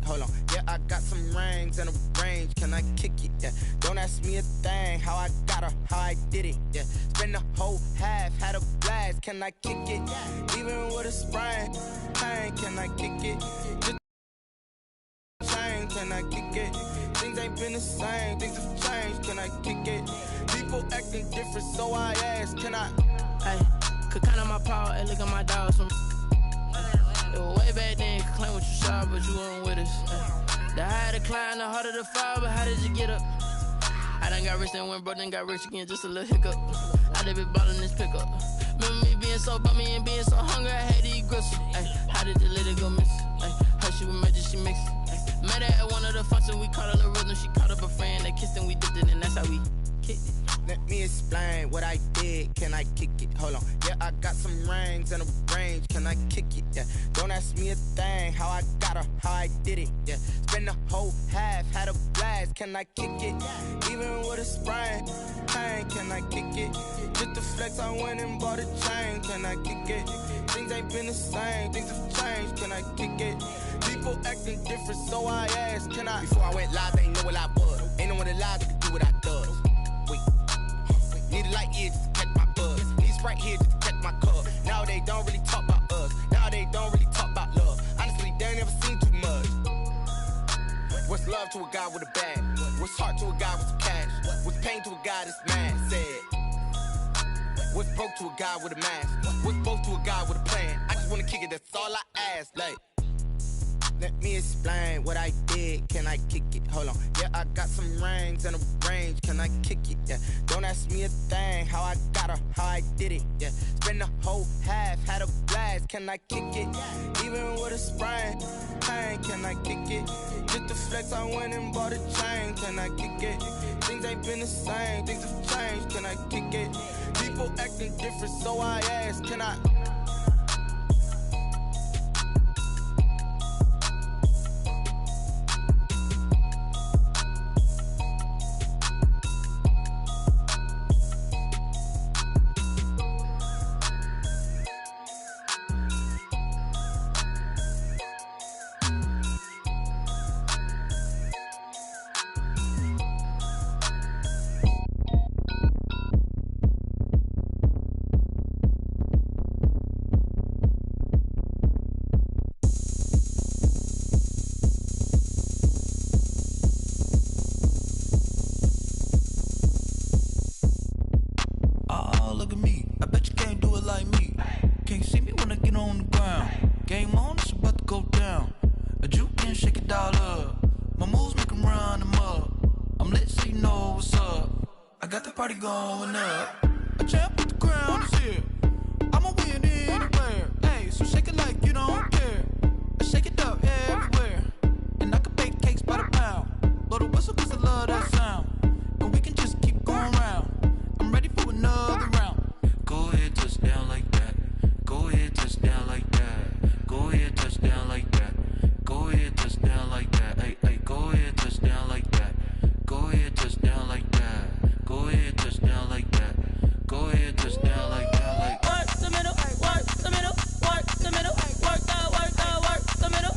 Hold on, yeah, I got some rings and a range. Can I kick it? Yeah, don't ask me a thing. How I got her, how I did it. Yeah, spend the whole half, had a blast. Can I kick it? Even with a sprain, pain. Can I kick it? Can I kick it? Things ain't been the same, things have changed. Can I kick it? People acting different, so I ask, can I? Hey, could count on my power, hey, look at my dogs from. It was way back then, could claim what you saw, but you weren't with us. Hey. The higher the climb, the harder the fall, but how did you get up? I done got rich and went broke, then got rich again, just a little hiccup. I done been ballin' this pickup. Remember me being so bummy and being so hungry, I had to eat gristle. Ay, how did the lady go miss? Ay, her she was magic, she mixed. Met her at one of the functions, we caught her the rhythm. She caught up a friend, they kissed and we dipped it, and that's how we kicked it. Let me explain what I did. Can I kick it? Hold on. Yeah, I got some rings and a range. Can I kick it? Yeah. Don't ask me a thing. How I got her, how I did it. Yeah. Spend the whole half, had a blast. Can I kick it? Even with a sprain, pain. Can I kick it? Just the flex, I went and bought a chain. Can I kick it? Things ain't been the same. Things have changed. Can I kick it? People acting different, so I asked, can I? Before I went live, they ain't know what I was. Ain't no one alive that could do what I does. Wait. Need a light here just to catch my buzz. Need Sprite here just to catch my cup. Now they don't really talk about us. Now they don't really talk about love. Honestly, they ain't never seen too much. What's love to a guy with a bag? What's heart to a guy with some cash? What's pain to a guy that's mad? Said. What's broke to a guy with a mask? What's both to a guy with a plan? I just wanna kick it, that's all I ask. Like, let me explain what I did. Can I kick it? Hold on. Yeah, I got some rings and a range. Can I kick it? Yeah. Don't ask me a thing. How I got her, how I did it. Yeah. Spend the whole half, had a blast. Can I kick it? Even with a sprain, pain. Can I kick it? Just the flex, I went and bought a chain. Can I kick it? Things ain't been the same. Things have changed. Can I kick it? People acting different, so I ask, can I? Going up, a champ with the crown is here. I'ma win anywhere. Hey, so shake it like you don't care. I shake it up everywhere. And I can bake cakes by the pound. Blow the whistle cause I love that sound. And we can just keep going round. I'm ready for another round. Go ahead, touch down like that. Go ahead, touch down like that. Go ahead, touch down like that. Go ahead, touch down like that. Hey, hey, go ahead, touch down like that. Go ahead, touch down like that. Go ahead, touch down like that. Go ahead, touch down like that. Like work the middle, work the middle, work the middle, work the middle, work the middle,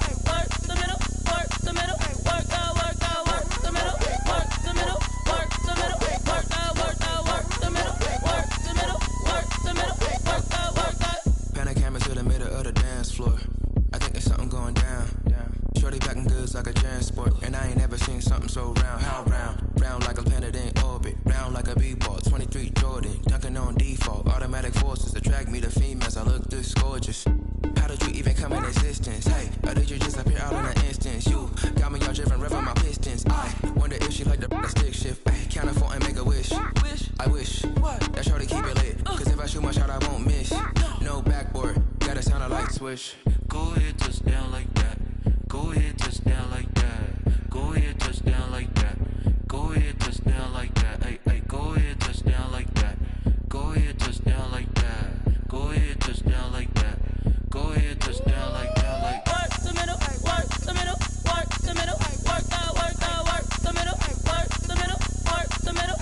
work the middle, work the middle, work the middle, work the middle, work the middle, work the middle, work the middle, work the. Pan a camera to the middle of the dance floor. I think there's something going down. Shorty packing goods like a transport, and I ain't never seen something so round. How round? Round like a planet in orbit, round like a b-ball. 23 Jordan, dunking on default. Automatic forces attract me to females. I look this gorgeous. How did you even come in existence? Hey, or did you just appear out in an instance? You got me all driven, revving my pistons. I wonder if she like the stick shift. Ay, count a 4 and make a wish. I wish that shorty keep it lit. Cause if I shoot my shot, I won't miss. No backboard, gotta sound a light switch. Go ahead, touch down like that. Go ahead, touch down like that. Go ahead, touch down like that. Go ahead, touch down like that. Hey, hey, go ahead, touch down like that. Go ahead, touch down like that. Go ahead, touch down like that. Go ahead, touch down like that. Like work the middle, work the middle, work the middle, work the middle, work the middle, work the middle, work the middle,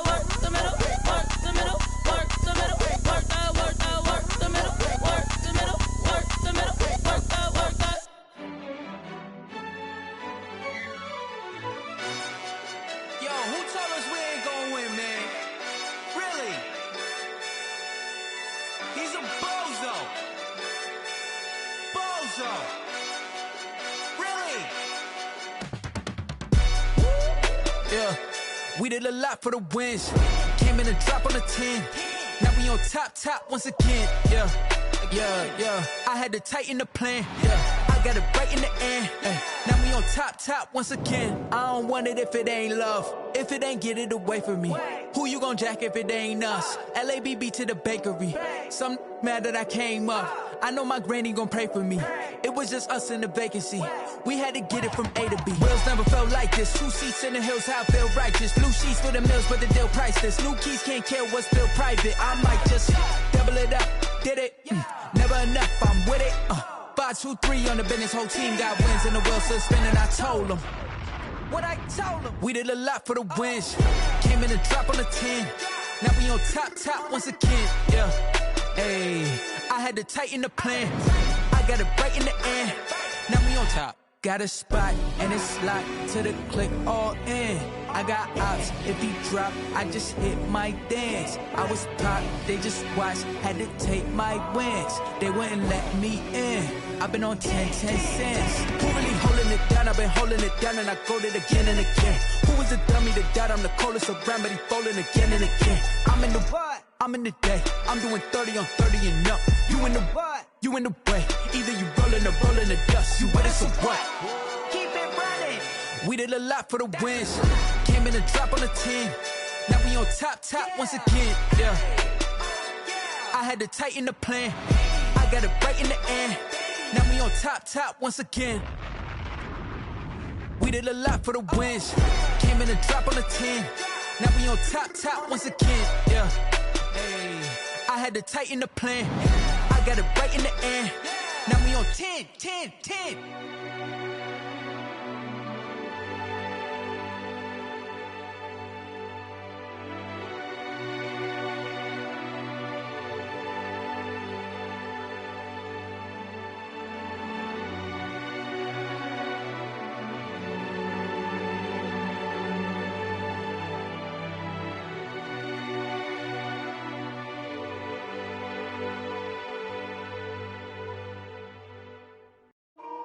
work the middle, work the middle, work the middle, work the middle, work the middle, work the middle, work the middle, so. Really? Yeah, we did a lot for the wins. Came in a drop on the 10. Now we on top once again. Yeah. I had to tighten the plan. Yeah, I got it right in the end. Now we on top once again. I don't want it if it ain't love. If it ain't, get it away from me. Who you gon' jack if it ain't us? LABB to the bakery. Some mad that I came up. I know my granny gon' pray for me. It was just us in the vacancy. We had to get it from A to B. Wheels never felt like this. 2 seats in the hills, how I feel righteous. Blue sheets for the mills, but the deal priceless. New keys can't care what's still private. I might just double it up. Did it? Never enough, I'm with it. 5, 2, 3 on the business. Whole team got wins and the wheels still spinning. I told them what I told them. We did a lot for the wins. Came in a drop on the 10. Now we on top once again. Yeah. Hey, I had to tighten the plan. I got it right in the end. Now we on top. Got a spot and it's locked to the click all in. I got ops, if he drop, I just hit my dance. I was top, they just watched, had to take my wins. They wouldn't let me in. I've been on 10 cents. Who really holding it down? I've been holding it down and I go it again and again. Who was the dummy that died? I'm the coldest around, but he falling again and again. I'm in the what? I'm in the day. I'm doing 30 on 30 and up. You in the what? You in the way. Either you rolling or rolling the dust. You with us or what? Keep it running. We did a lot for the wins. Came in a drop on the 10. Now we on top once again. Yeah. I had to tighten the plan. I got it right in the end. Now we on top once again. We did a lot for the wins. Came in a drop on the 10. Now we on top once again. Yeah. Hey, I had to tighten the plan. I got it right in the end. Now we on 10.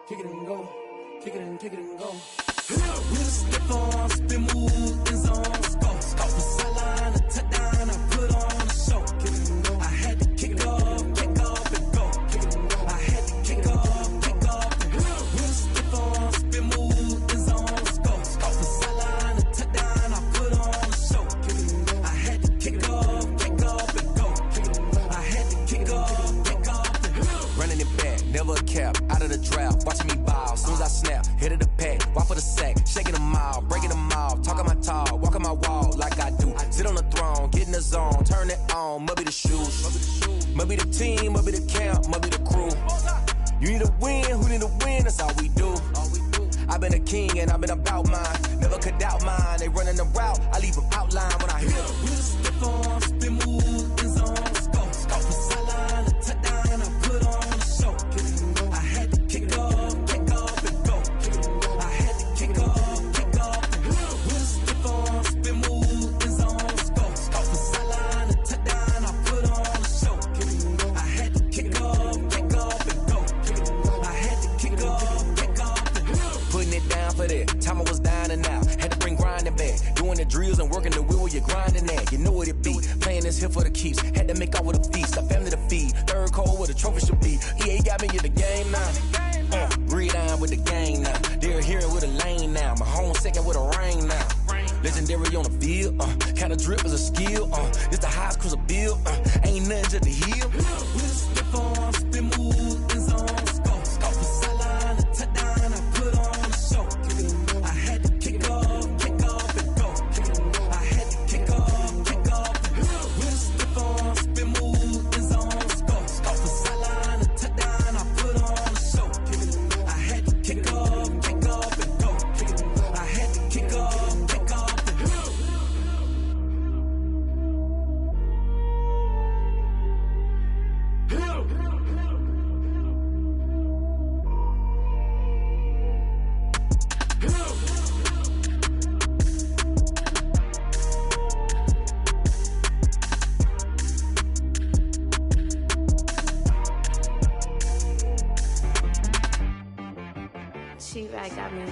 Kick it and go, kick it and go. We'll step on, spin, move, in zone, go. Off the sideline, a touchdown, I put on a show. Kick it and go. I had to kick off and go. Kick it and go. I had to kick off and go. We'll step on, spin, move, in zone, go. Off the sideline, a touchdown, I put on a show. Kick it and go. I had to kick off and go. Kick it and go. I had to kick off and go. Running it back, never a cap, out of the drought, watching me ball. Soon as I snap, hit of the pack, walk for the sack, shaking them all, breaking them off, talking my talk, walking my wall like I do. Sit on the throne, get in the zone, turn it on, must be the shoes, must be the team, must be the camp, must be the crew. You need a win, who need a win, that's all we do. I've been a king and I've been about mine, never could doubt mine. They running the route, I leave them outline when I hit them. We'll step on, spin, move, in zone, go. Off the sideline, a touchdown, I put on a show. I had to kick off and go. I had to kick off and go. We'll step on, spin, move, in zone, go. Off the sideline, a touchdown, I put on a show. I had to kick off and go. I had to kick off and go. Putting it down for that, time I was down and out, had to bring grinding back, doing the drills and working the wheel where you're grinding at. You know what it be, playing this here for the keeps, had to make out with a feast, a family to feed, third cold where the trophy should be. EA got me in the game now, gridiron with the gang now, they're hearing with a lane now, my home second with a rain now. Legendary on the field, kinda drip is a skill, it's the highest cruiser bill, ain't nothing to the hill. We'll step on, spin, move, in zone, go. Off the sideline, a touchdown, I put on a show. I had to kick off and go. I had to kick off and go. We'll step on, spin, move, in zone, go. Off the sideline, a touchdown, I put on a show. I had to kick off and go. I had to kick off and go. She right got me.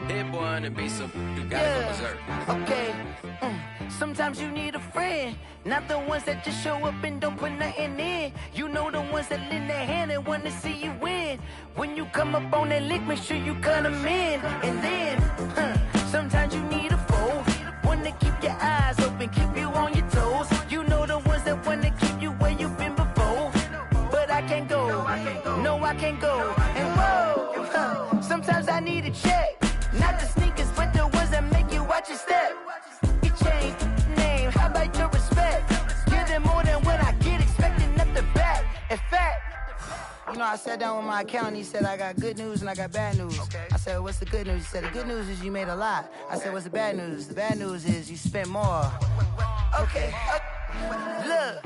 Hit boy on the beat, so you gotta go berserk. Okay. Sometimes you need a friend, not the ones that just show up and don't put nothing in. You know the ones that lend their hand and want to see you win. When you come up on that lick, make sure you cut them in. And then, sometimes you need a foe, one to keep your eyes open, keep you on your toes. You know the ones that want to keep you where you've been before. But I can't go, no I can't go. And whoa, sometimes I need a check, not the sneakers, but the ones that make you watch your step. You change name, how about your respect? Give them more than what I get, expecting nothing back. In fact, you know, I sat down with my accountant, he said I got good news and I got bad news. I said, what's the good news? He said, the good news is you made a lot. I said, what's the bad news? The bad news is you spent more. Okay, look,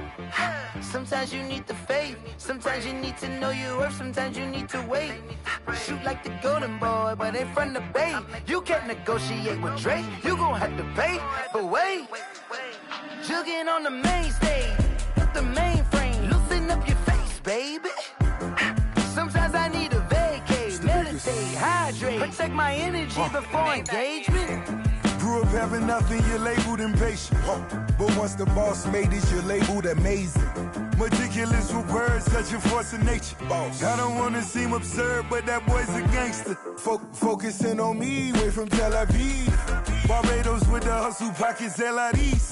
sometimes you need the faith, sometimes you need to know your worth, sometimes you need to wait. Shoot like the golden boy, but ain't from the bay. You can't negotiate with Drake, you gon' have to pay. But wait, jugging on the main stage, the mainframe, loosen up your face, baby. Sometimes I need a vacate, meditate, hydrate, protect my energy before engagement. Grew up having nothing, you're labeled impatient. But once the boss made it, you're labeled amazing. Meticulous with words, such a force of nature. I don't wanna seem absurd, but that boy's a gangster. Focusing on me, way from Tel Aviv. Barbados with the hustle pockets, LIDs.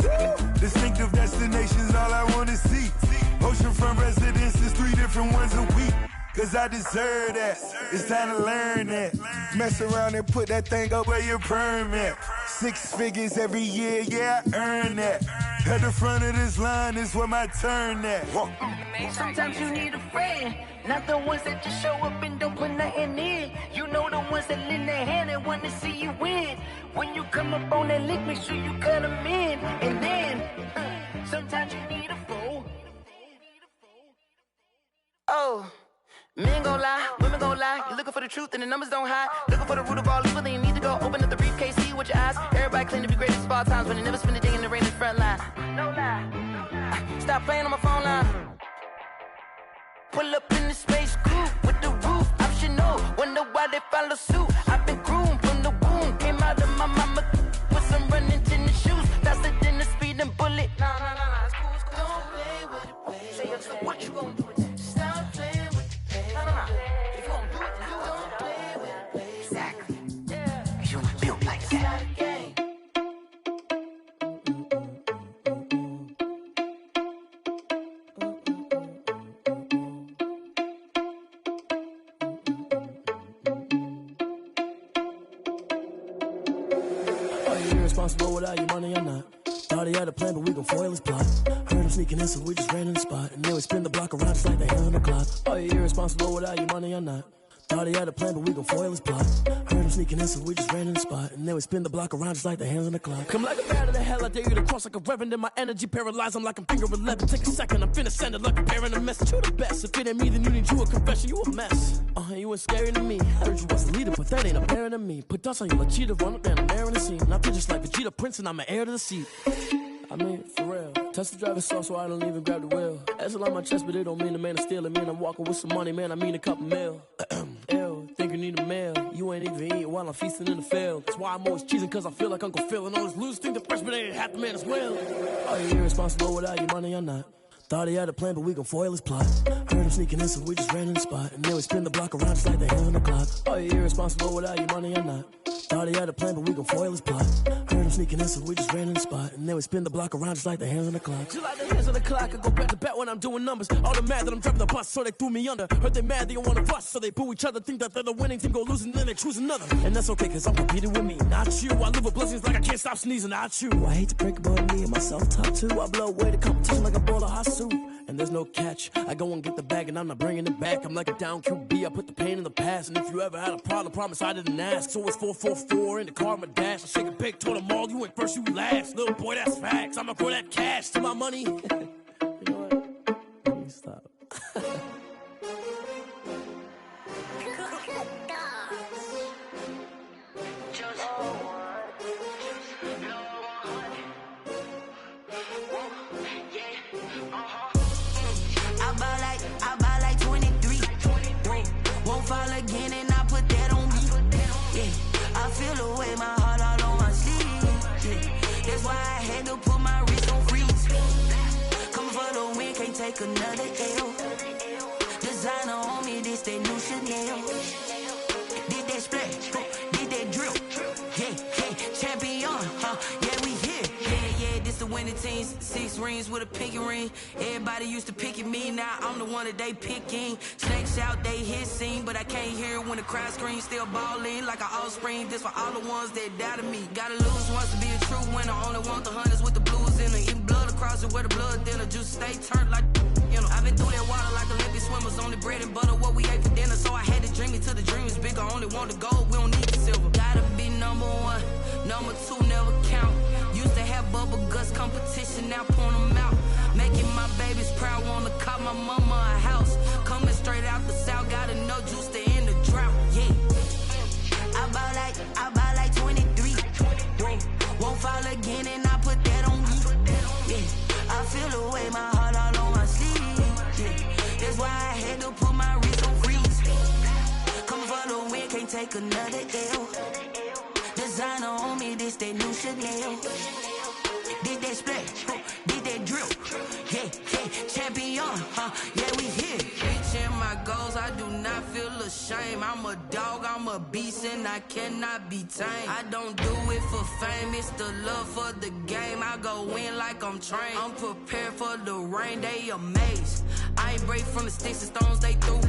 Distinctive destinations, all I wanna see. Oceanfront residences, 3 different ones a week. Cause I deserve that, it's time to learn that. Mess around and put that thing up where your permit. 6 figures every year, yeah, I earn that. At the front of this line is where my turn at. Sometimes you need a friend, not the ones that just show up and don't put nothing in. You know the ones that lend their hand and want to see you win. When you come up on that lick, make sure you cut them in. And then, sometimes you need a foe. Oh. Men gon' lie, women gon' lie. You looking for the truth and the numbers don't hide. Looking for the root of all evil, then you need to go open up the briefcase, see with your eyes. Everybody claim to be greatest of all times, but they never spend a day in the rain in the front line. No lie. Stop playing on my phone line. Pull up in the space coupe with the roof optional. Wonder why they follow suit. I've been groomed from the womb. Came out of my mama with some running tennis shoes. Faster than the speeding bullet. Nah, it's cool, it's cool. Don't play with it, play. So what you gon' do with it? Stop playing with it. If you gon' do it, you don't play with it. Exactly. Yeah. Cause you was built like that. Are you irresponsible without your money or not? Thought he had a plan, but we gon' foil his plot. Heard him sneaking in, so we just ran in the spot. And then we spin the block around just like the hand on the clock. Are you irresponsible without your money or not? Thought he had a plan, but we gon' foil his plot. Heard him sneaking in, so we just ran in the spot. And then we spin the block around just like the hands on the clock. Come like a bat of the hell, I dare you to cross like a reverend. In my energy paralyzed, I'm like I'm finger 11. Take a second, I'm finna send it like a bear in a message. You the best, if it ain't me, then you need you a confession. You a mess, you ain't scary to me. Heard you was a leader, but that ain't apparent to me. Put dust on you like cheetah, run up and I'm there in the scene. And I feel just like Vegeta Prince and I'm an heir to the seat. I mean, for real. Touch the driver's sauce so I don't even grab the wheel. Ezel on my chest, but it don't mean the man is stealing. Man, I'm walking with some money, man, I mean a couple mil. Ew, think you need a meal. You ain't even eating while I'm feasting in the field. That's why I'm always cheesing, cause I feel like Uncle Phil. And all those losers think the freshman ain't half the man as well. Are you irresponsible without your money or not? Thought he had a plan, but we gon' foil his plot. Heard him sneaking in, so we just ran in the spot. And then we spin the block around just like the hand on the clock. Are you irresponsible without your money or not? Thought he had a plan, but we gon' foil his plot. Heard him sneaking in, so we just ran in the spot. And then we spin the block around just like the hands on the clock. Just like the hands on the clock, I go back to back when I'm doing numbers. All the mad that I'm driving the bus, so they threw me under. Heard they mad, they don't wanna bust, so they boo each other. Think that they're the winning team, go losing, then they choose another. And that's okay, cause I'm competing with me, not you. I live with blessings like I can't stop sneezing, not you. I hate to break about me and my self-talk too. I blow away the competition like a bowl of hot soup. And there's no catch, I go and get the bag and I'm not bringing it back. I'm like a down QB, I put the pain in the past. And if you ever had a problem, promise I didn't ask. So it's 444 in the car, my dash. I shake a big, told them all, you ain't first, you last. Little boy, that's facts, I'ma throw that cash to my money. You know what? Let me stop. take another L. Designer on me, this that new Chanel. Did that splash, did that drill. Yeah, champion, yeah, we here. Yeah, this the winning team. 6 rings with a pinky ring. Everybody used to pick at me, now I'm the one that they picking. Snakes out, they hit scene, but I can't hear when the crowd screams. Still balling like an offspring. This for all the ones that doubted me. Gotta lose once to be a true winner. Only want the hunters with the blues in them. Eating blood across it where the blood thinner. Juice stay turned like, you know. I've been through that water like Olympic swimmers. Only bread and butter, what we ate for dinner. So I had to dream it till the dream is bigger. Only want the gold, we don't need the silver. Gotta be number 1, number 2 never count. Used to have bubble guts competition, now point them out. Making my babies proud, wanna call my mama a house. Coming straight out the south, gotta know juice to end the drought, yeah. I buy like 23. Won't fall again and I put that on me, yeah. I feel the way, my heart all on my sleeve, yeah. That's why I had to put my wrist on freeze. Coming for the win, can't take another L. Designer on me, this that new Chanel. Did that splash, did that drill. Yeah, champion, yeah, we here. Reaching my goals, I do not feel ashamed. I'm a dog, I'm a beast, and I cannot be tamed. I don't do it for fame, it's the love for the game. I go in like I'm trained. I'm prepared for the rain, they amazed. I ain't break from the sticks and stones they threw.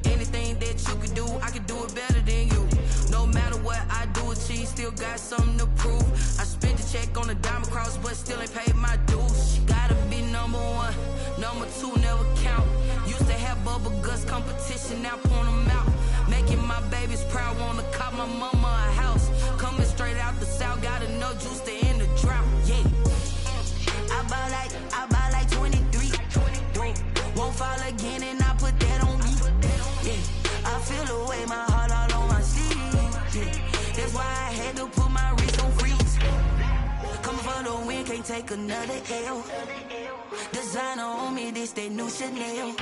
Anything that you could do, I could do it better than you. No matter what I do, achieve, still got something to prove. I spent the check on the diamond cross, but still ain't paid my dues. Gotta be number 1, number 2 never count. Used to have bubble guts competition, now point them out. Making my babies proud, wanna call my mama a house. Coming straight out the south, gotta know juice to end the drought, yeah. I buy like 23. Won't fall again and I put that on me, yeah. I feel the way, my heart all on my sleeve, yeah. That's why I had to put my wrist on freeze. Coming for the win, can't take another L. Designer on me, this that new Chanel.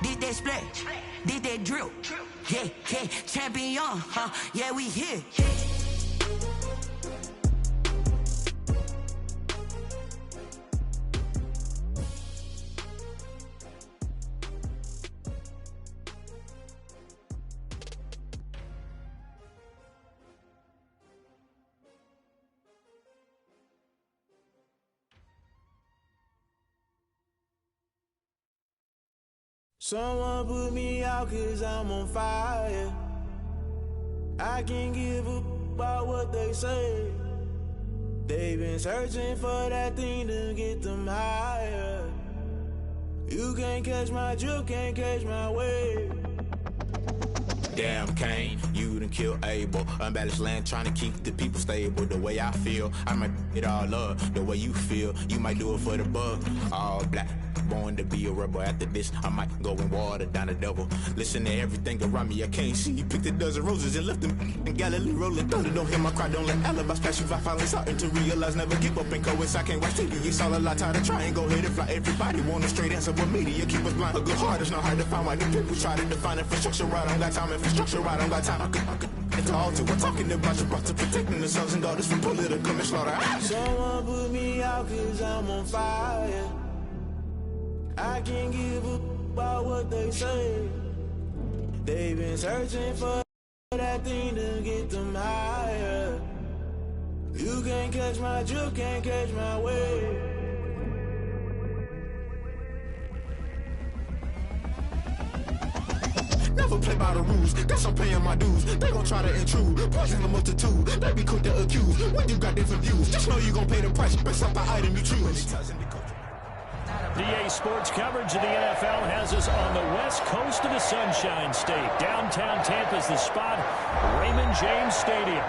Did that splash, did that drill. Yeah, champion, yeah, we here. Someone put me out 'cause I'm on fire. I can't give a about what they say. They've been searching for that thing to get them higher. You can't catch my drift, can't catch my wave. Damn Kane, you done killed Abel. Unbalanced land trying to keep the people stable. The way I feel, I might it all up. The way you feel, you might do it for the bug. All black, born to be a rebel. After this, I might go and water down the double. Listen to everything around me, I can't see. Picked a dozen roses and left them in Galilee rolling thunder. Don't hear my cry, don't let alibis pass you. I finally starting to realize, never give up and coincide. I can't watch TV, it's all a lot. Time to try and go ahead and fly. Everybody want a straight answer, but media keep us blind. A good heart is not hard to find. Why the people try to define infrastructure right? I don't got time, infrastructure right, I don't got time. I could it's all to we're talking about your to protecting the sons and daughters from political manslaughter. Someone put me out 'cause I'm on fire. I can't give a about what they say. They've been searching for that thing to get them higher. You can't catch my drift, can't catch my wave. Never play by the rules, guess I'm paying my dues. They gon' try to intrude, poison the multitude. They be quick to accuse, when you got different views. Just know you gon' pay the price, based off the item you choose. DA Sports coverage of the NFL has us on the west coast of the Sunshine State. Downtown Tampa's the spot, Raymond James Stadium.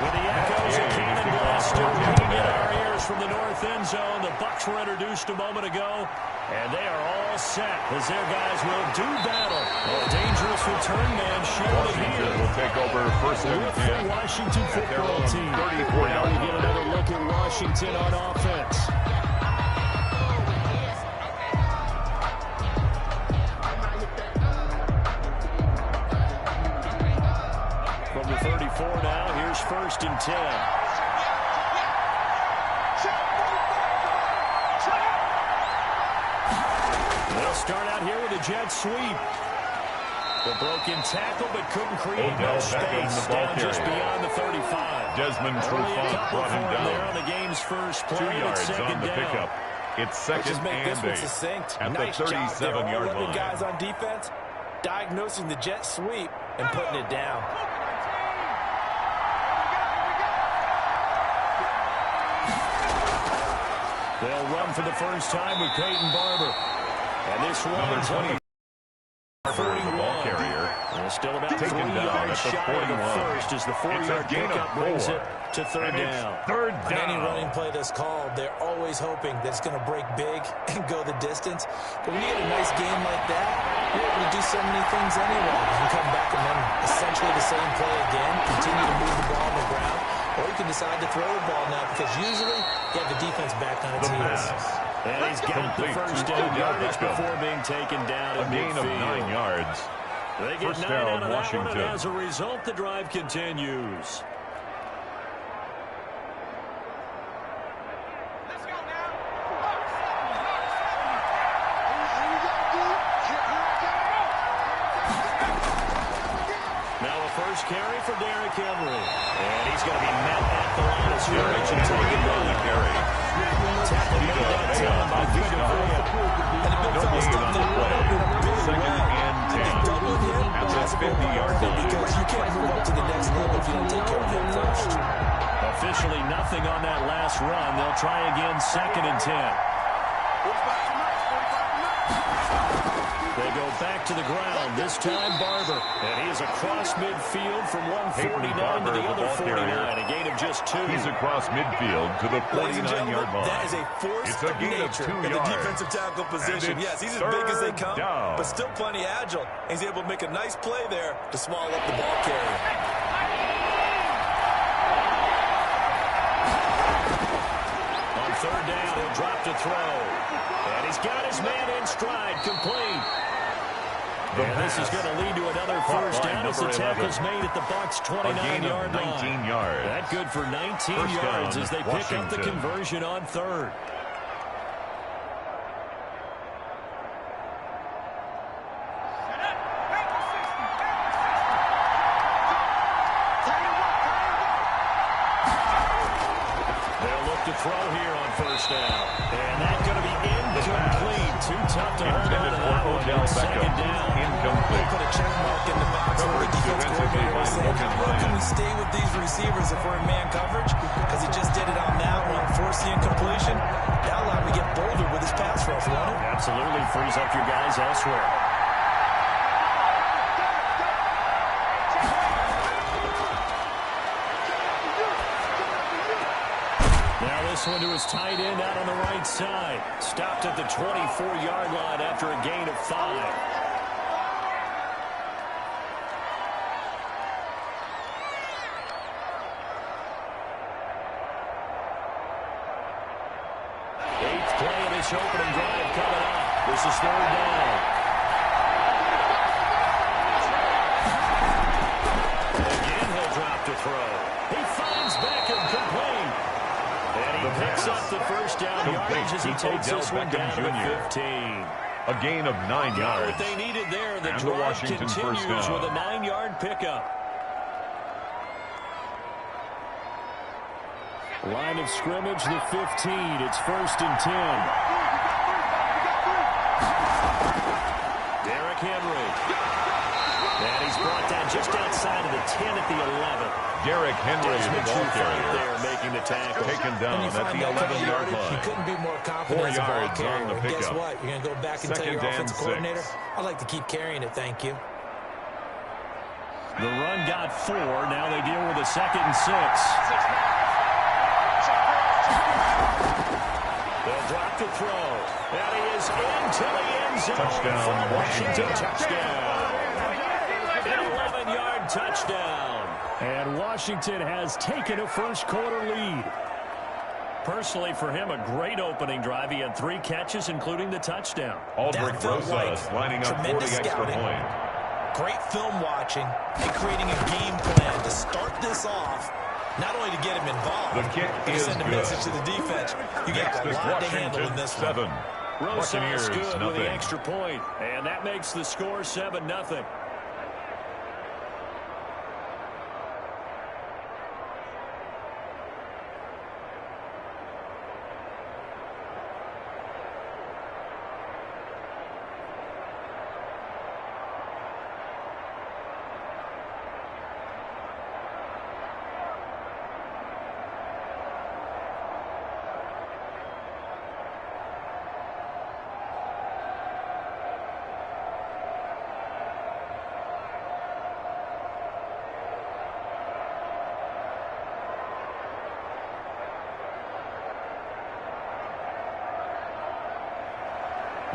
With the echoes of cannon blast still ringing in our ears from the north end zone. The Bucs were introduced a moment ago, and they are all set as their guys will do battle. A dangerous return man shielded here. Will take over first and 10. The Washington football team. 34 now we get another look at Washington on offense. From the 34 now, here's 1st and 10. start out here with a jet sweep. The broken tackle, but couldn't create no space. Down just beyond the 35. Desmond Trufant brought him down. There on the game's first play. 2 yards on the pickup. It's second and 8 at nice the 37-yard line. Guys on defense, diagnosing the jet sweep and putting it down. They'll run for the first time with Peyton Barber. And this one's number 20. The ball carrier. Still about 3 taken down yards at the shy 41. of the first as the 4-yard pickup brings it to third down. Third down. On any running play that's called, they're always hoping that it's going to break big and go the distance. But when you get a nice game like that, you're able to do so many things anyway. You can come back and run essentially the same play again, continue to move the ball on the ground, or you can decide to throw the ball now because usually you have the defense back on its heels. And he's got the first down yardage before being taken down a gain of 9 yards. They get First 9 down, out of Washington. that one, and as a result, the drive continues. Now a first carry for Derrick Henry. And he's going to be met at the line of scrimmage and taken down the carry. Tackled down by Vita Vea. No gain on the play. Second and 10 at the 50-yard line. Because you can't move up to the next level if you don't take care of him first. Officially nothing on that last run. They'll try again, second and 10. They go back to the ground, this time Barber. And he is across midfield from 149 to the other 49. A gain of just 2. He's across midfield to the 49-yard line. That is a force of nature in the defensive tackle position. Yes, he's as big as they come, but still plenty agile. He's able to make a nice play there to swallow up the ball carrier. On third down, he'll drop to throw. And he's got his man in stride, complete. And this is going to lead to another first down as the tackle's made at the Bucs' 29-yard line. 19 yards. That good for 19 yards as they pick up the conversion on third. They'll look to throw here on first down. And that's going to be incomplete. Too tough to hold on to that one. Second down. Incomplete. Put a check mark in the box where the defense coordinator was saying, how can we stay with these receivers if we're in man coverage? Because he just did it on that one, force the incompletion. That allowed him to get bolder with his pass rush, won't it? Absolutely frees up your guys elsewhere. Now this one to his tight end out on the right side. Stopped at the 24-yard line after a gain of 5. Opening drive coming up. This is third down. Again, he'll drop to throw. He finds Beckham complete. And he picks up the first down yardage as he takes this one down to 15. A gain of 9 yards. What they needed there, the and drive the continues with a 9-yard pickup. Line of scrimmage, the 15. It's first and 10. Derrick Henry. And he's brought down just outside of the 10 at the 11. Derrick Henry, the ball carrier, there making the tackle. Taken down at the 11-yard line. You couldn't be more confident as a ball carrier. On the pickup. Guess what? You're going to go back and tell your offensive coordinator, I'd like to keep carrying it, thank you. The run got 4. Now they deal with a second and 6. They'll drop the throw. And he is into the end zone. Touchdown, Washington. Touchdown. An 11-yard touchdown. And Washington has taken a first-quarter lead. Personally, for him, a great opening drive. He had 3 catches, including the touchdown. Aldrich Rosas lining up for the extra point. Great film watching and creating a game plan to start this off. Not only to get him involved, the kick but to is send a good. message to the defense. You got a lot to handle in this 7. one. Rosas good with the extra point, and that makes the score 7-0.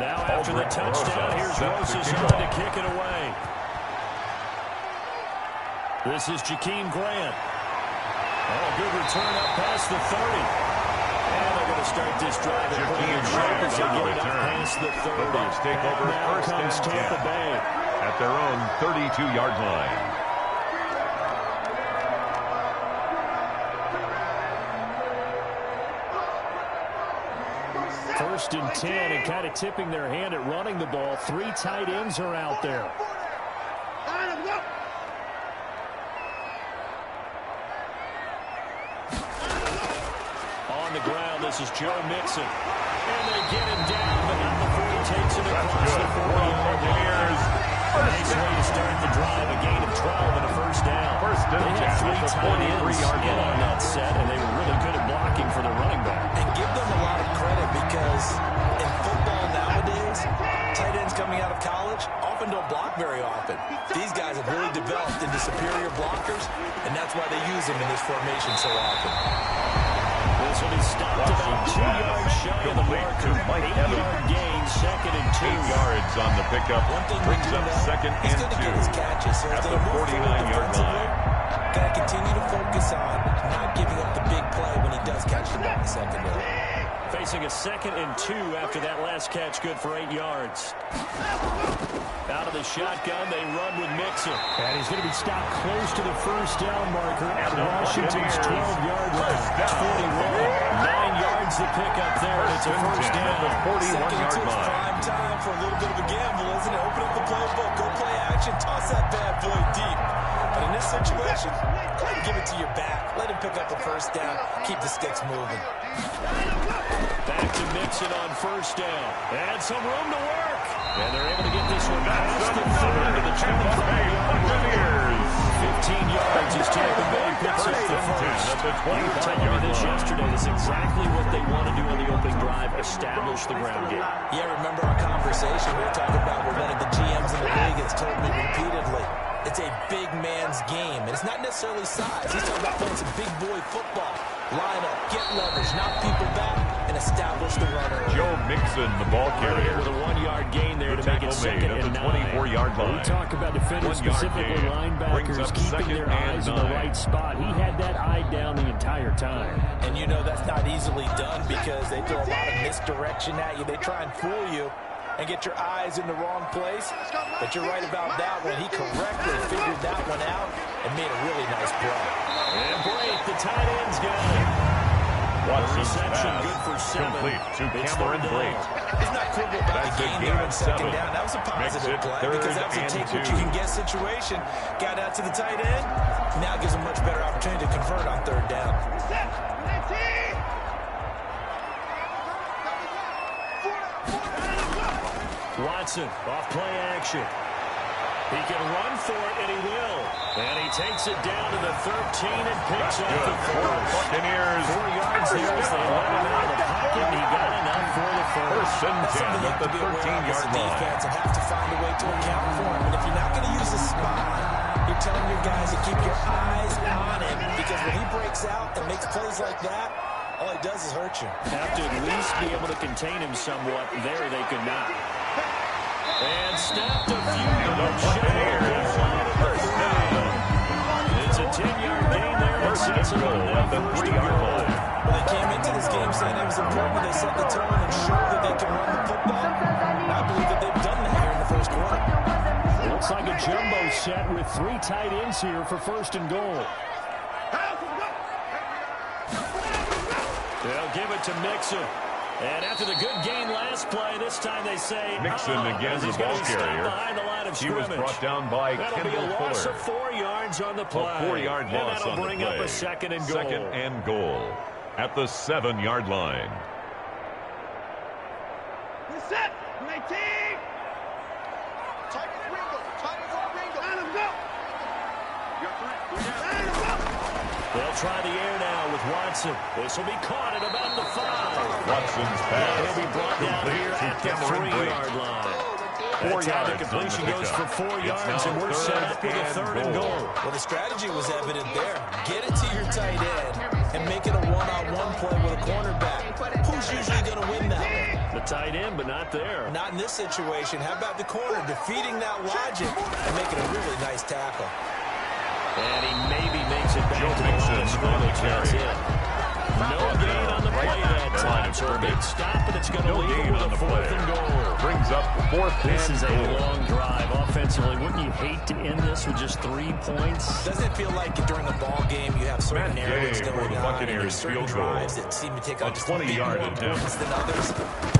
Now after the touchdown, here's Rosas on to kick it away. This is Jakeem Grant. Oh, good return up past the 30. And they're going to start this drive. Jakeem Grant as they get it up past the 30. The Bucs take over first and 10 Tampa Bay at their own 32-yard line. First and 10, and kind of tipping their hand at running the ball. 3 tight ends are out there. On the ground, this is Joe Mixon. And they get him down, but not before he takes it across the 40-yard line. Nice way to start the drive. A gain of 12 and a first down. They had 3 tight ends in on that set, and they were really good at blocking for the running back. And give them a lot of credit because in football nowadays, tight ends coming out of college often don't block very often. These guys have really developed into superior blockers, and that's why they use them in this formation so often. This will be stopped about 2 yards shy of the marker. 8-yard gain, second and 2. 8 yards on the pickup. Brings up second and 2 at the 49-yard line. Got to continue to focus on not giving up the big play when he does catch the ball in the secondary. Facing a second and 2 after that last catch, good for 8 yards. Out of the shotgun, they run with Mixon. And he's going to be stopped close to the first down marker at Washington's 12-yard line. 41. 9 yards to pick up there. It's a first down. 41-yard line. Prime time for a little bit of a gamble, isn't it? Open up the playbook, go play action, toss that bad boy deep. But in this situation, go ahead and give it to your back. Let him pick up a first down. Keep the sticks moving. Back to Mixon on first down. And some room to work. And they're able to get this one past the 30 to the 25-yard line. 15 yards as Tampa Bay picks up the first. You were telling me this yesterday. This is exactly what they want to do on the opening drive, establish the ground game. Yeah, remember our conversation we were talking about where one of the GMs in the league has told me repeatedly, it's a big man's game. And it's not necessarily size. He's talking about playing some big boy football. Line up, get leverage, knock people back, and establish the runner. Joe Mixon, the ball carrier. With a 1-yard gain there to make it second and 9. 24-yard line. We talk about defenders, specifically linebackers, keeping their eyes in the right spot. He had that eye down the entire time. And you know that's not easily done because they throw a lot of misdirection at you. They try and fool you and get your eyes in the wrong place. But you're right about that one. He correctly figured that one out and made a really nice play. And Blake, the tight end's got it. Watson's reception pass good for 7. complete to Cameron Blake. He's not quibbling about the gain there on second down. That was a positive play because that was a take what you can get situation. Got out to the tight end. Now gives him much better opportunity to convert on third down. Watson off play action. He can run for it, and he will. And he takes it down to the 13 and picks up the first. Buccaneers. 4 yards there as they let him out of the pocket, and he got enough for the first. First and 10 at the 13-yard line. Defense and have to find a way to account for him. And if you're not going to use a spot, you're telling your guys to keep your eyes on him because when he breaks out and makes plays like that, all he does is hurt you. Have to at least be able to contain him somewhat. There they could not. And snapped a few yards It's a 10-yard gain there. First and goal at the 3-yard line. Well, they came into this game saying it was important they set the tone and ensure that they can run the football. I believe that they've done that here in the first quarter. Looks like a jumbo set with 3 tight ends here for first and goal. They'll give it to Mixon. And after the good gain last play, this time they say Nixon again, the ball carrier. Behind the line of he was brought down by That'll Kendall be a loss Fuller. of 4 yards on the play. A 4-yard loss on the play. And that'll bring up a second and goal. Second and goal at the 7-yard line. Set. 19. Tigers Ringo. Tigers on Ringo. Let him go. Let him go. They'll try the air now with Watson. This will be caught at about the 5. Watson's pass. He'll be brought down here at the 3-yard line. 4 yards. The completion goes for 4 yards, and we're set up with a third and goal. Well, the strategy was evident there. Get it to your tight end and make it a one-on-one play with a cornerback. Who's usually going to win that one? The tight end, but not there. Not in this situation. How about the corner defeating that logic and making a really nice tackle? And he maybe makes it back to the line of scrimmage. That's it. No gain on the play that time. So a big stop, and it's going to lead with a 4th and goal. Brings up 4th and goal. This is a long drive offensively. Wouldn't you hate to end this with just 3 points? Doesn't it feel like during a ball game you have certain narratives going on, and there's certain drives that seem to take on just 20-yard more attempt points than others?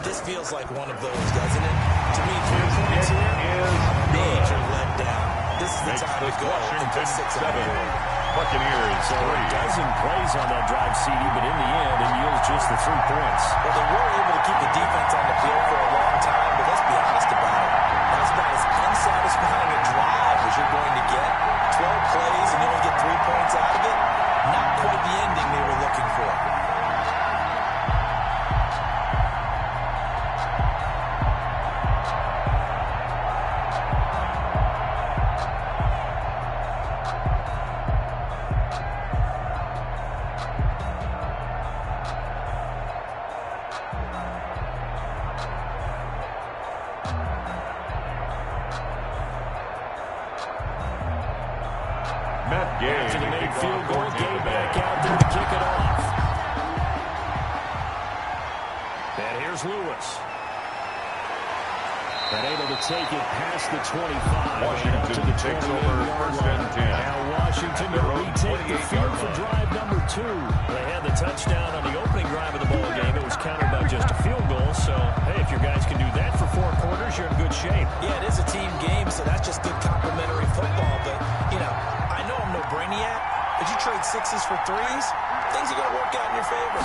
This feels like one of those, doesn't it? To me, 3 points here, major letdown. This is the time to go and put 6 on. Buccaneers. So a dozen plays on that drive, CD, but in the end, it yields just the 3 points. Well, they were able to keep the defense on the field for a long time, but let's be honest about it. That's about as unsatisfying a drive as you're going to get. 12 plays and you only get 3 points out of it. Not quite the ending they were looking for. After the made field goal, Gay back out there to kick it off. And here's Lewis. And able to take it past the 25. Washington takes over 1st and 10. Now Washington to retake the field for drive number 2. They had the touchdown on the opening drive of the ball game. It was countered by just a field goal. So, hey, if your guys can do that for 4 quarters, you're in good shape. Yeah, it is a team game, so that's just good complementary football. But, you know, I know I'm no brainiac, but you trade 6s for 3s, things are going to work out in your favor.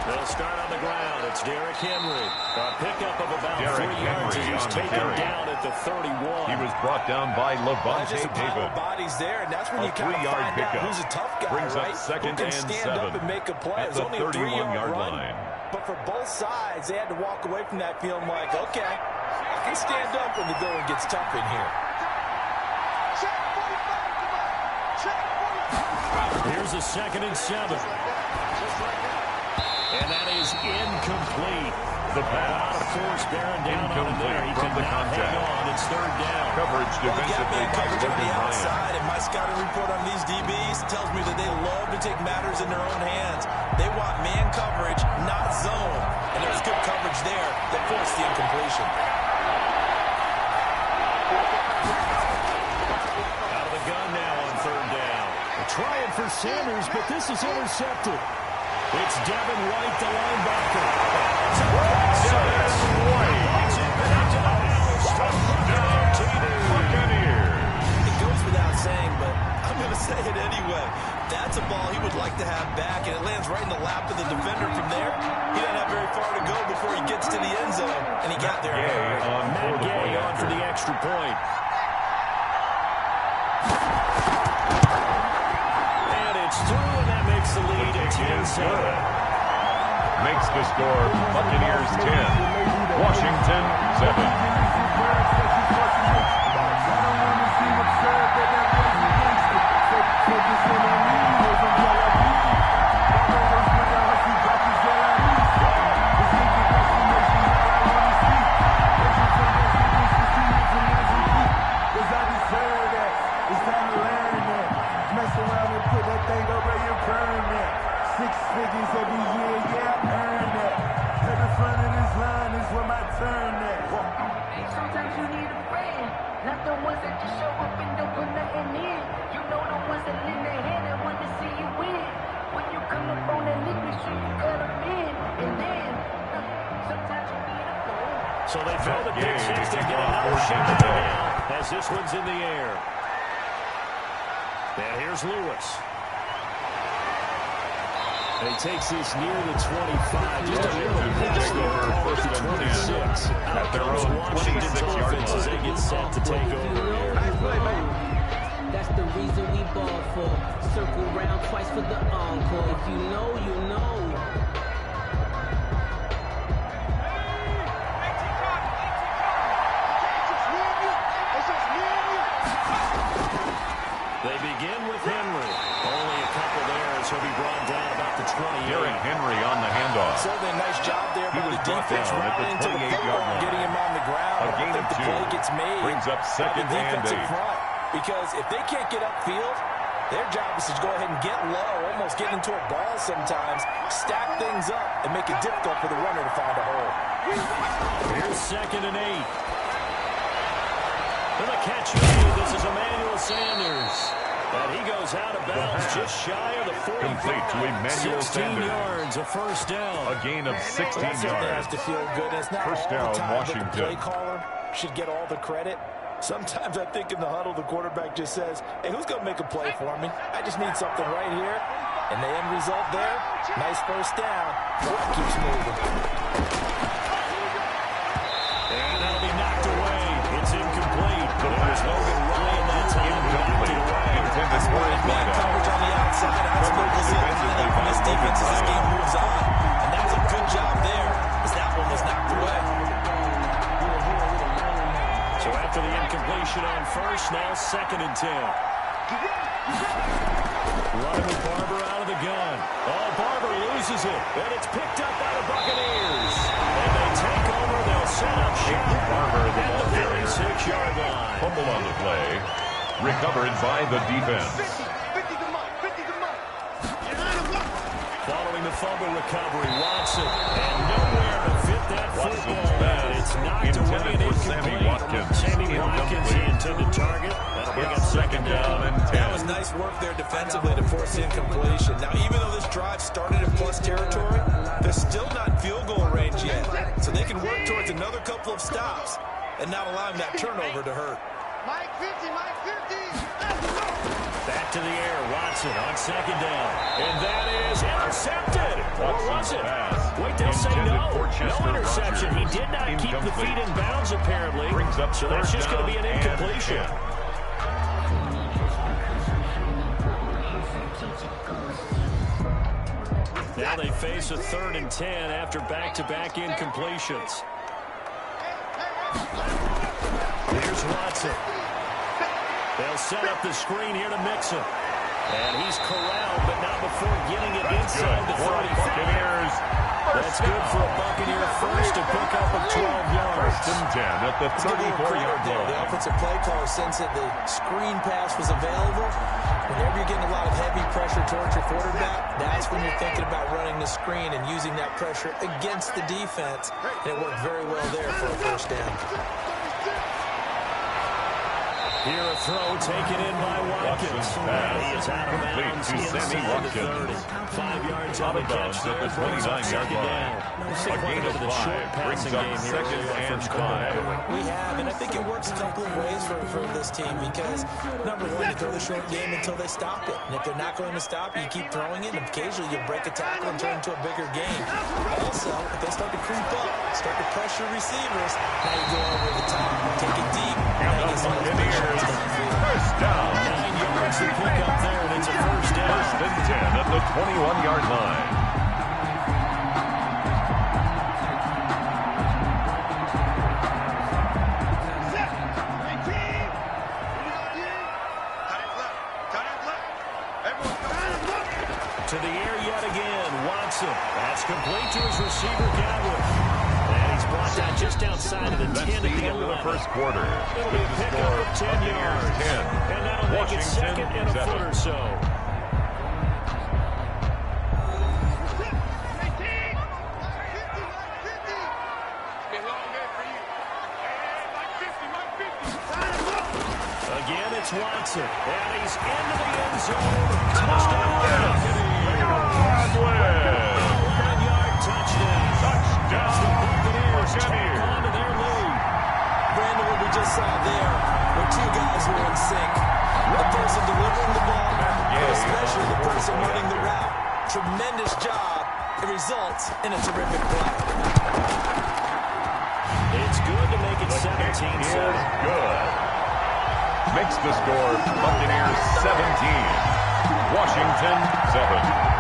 They'll start on the ground. It's Derrick Henry. A pickup of about 3 yards as he's taken down at the 31. He was brought down by Levante just a pile David. of bodies there, and that's when you kind of find out who's a tough guy, brings right? up 2nd Who can and stand 7 up and make a play. at It's the only a 31-yard run. line. But for both sides, they had to walk away from that feeling like, okay, I can stand up when the going gets tough in here. Here's a 2nd and 7. And that is incomplete. The pass. A lot of force bearing down on him there. He from the cannot hang contact. on. It's 3rd down. Coverage defensively by Coverage on the Logan outside, Ryan. and my scouting report on these DBs tells me that they love to take matters in their own hands. They want man coverage, not zone. And there's good coverage there that forced the incompletion. Out of the gun now on 3rd down. Trying for Sanders, but this is intercepted. It's Devin White, the linebacker. Devin White. It goes without saying, but I'm going to say it anyway. That's a ball he would like to have back, and it lands right in the lap of the defender from there. He doesn't have very far to go before he gets to the end zone, and he got there. Matt Gay on for the extra point. And it's through, and that makes the lead at 10-7. Makes the score Buccaneers 10, Washington 7. So they throw the pick six. They get another shot now as this one's in the air. And here's Lewis. And he takes this near the 25. Just a little pass there at the 26. Out their comes own Washington 26-yard Dolphins as they get set to take over here. That's the reason we ball for. Circle round twice for the encore. If you know, you know. They begin with Henry. Only a couple there as he'll be brought down about the 20. Derrick Henry on the handoff. Certainly a nice job there by the defense routing into the football and getting him on the ground. A gain of the 2. play gets made Brings up second by the and 8. front. Because if they can't get upfield, their job is to go ahead and get low, almost get into a ball sometimes, stack things up, and make it difficult for the runner to find a hole. Here's 2nd and 8. And the catch made. This is Emmanuel Sanders. And he goes out of bounds just shy of the 40. Complete to Emmanuel 16 Sanders. yards, a first down. A gain of 16 That has yards. to feel good. It's not First all down, the time Washington. that the play caller should get all the credit. Sometimes I think in the huddle, the quarterback just says, hey, who's going to make a play for me? I just need something right here. And the end result there, nice first down. Clock keeps moving. And that'll be knocked away. It's incomplete. But it was Logan Ryan that time. Incomplete. Intended for a Man coverage on the outside. Outside we'll see a highlight from this defense as this game moves on. And that was a good job there as that one was knocked away. So after the incompletion on first, now 2nd and 10. Running with Barber out of the gun. Oh, Barber loses it. And it's picked up by the Buccaneers. And they take over. They'll set up shop Barber, the at ball the carrier. 36-yard line. Fumble on the play. Recovered by the defense. Following the fumble recovery, Watson. And nowhere to fit that football. And it's knocked away and Intended for Sammy incomplete. Watkins. Sammy Watkins, the intended target. That'll bring up 2nd down and 10. That was nice work there defensively to force the incompletion. Now, even though this drive started in plus territory, they're still not in field goal range yet. So they can work towards another couple of stops and not allowing that turnover to hurt. Mike 50, Mike 50. Back to the air, Watson on 2nd down. And that is intercepted. Or was it? Wait, they'll say no. No interception. He did not keep the feet in bounds, apparently. So that's just going to be an incompletion. Now they face a 3rd and 10 after back-to-back incompletions. Here's Watson. They'll set up the screen here to Mixon. And he's corralled, but not before getting it inside the 45. That's good for a Buccaneer first to pick up a 12 yards. 1st and 10 at the 34-yard line. The offensive play caller sensed that the screen pass was available. Whenever you're getting a lot of heavy pressure towards your quarterback, that's when you're thinking about running the screen and using that pressure against the defense. And it worked very well there for a first down. Here a throw taken in by Watkins. He is out of bounds inside the 30. 5 yards out of catch at the 29-yard line. A gain of 5 brings up 2nd and 5. We have, and I think it works a couple of ways for this team because, number one, you throw the short game until they stop it. And if they're not going to stop it, you keep throwing it, and occasionally you'll break a tackle and turn it into a bigger game. Also, if they start to creep up, start to pressure receivers, now you go over the top, take it deep, now you get some Buccaneers. First down. 9 yards to pick up there, and it's a first down. 1st and 10 at the 21-yard line. To the air yet again, Watson. That's complete to his receiver, Godwin. And he's brought down just outside of the 10 That's at the the end of the 11. first quarter. It'll be a pickup of 10 yards. 10. And that'll make it Washington 2nd and a 7. foot or so. Again, it's Watson. And he's into the end zone. Touchdown. 11-yard touchdown. That's the Buccaneers tack on to their lead. we just saw there were two guys who were in sync. The person delivering the ball, but especially the person running the route. Tremendous job. It results in a terrific play. It's good to make it 17-7. Good. Makes the score Buccaneers 17, Washington 7.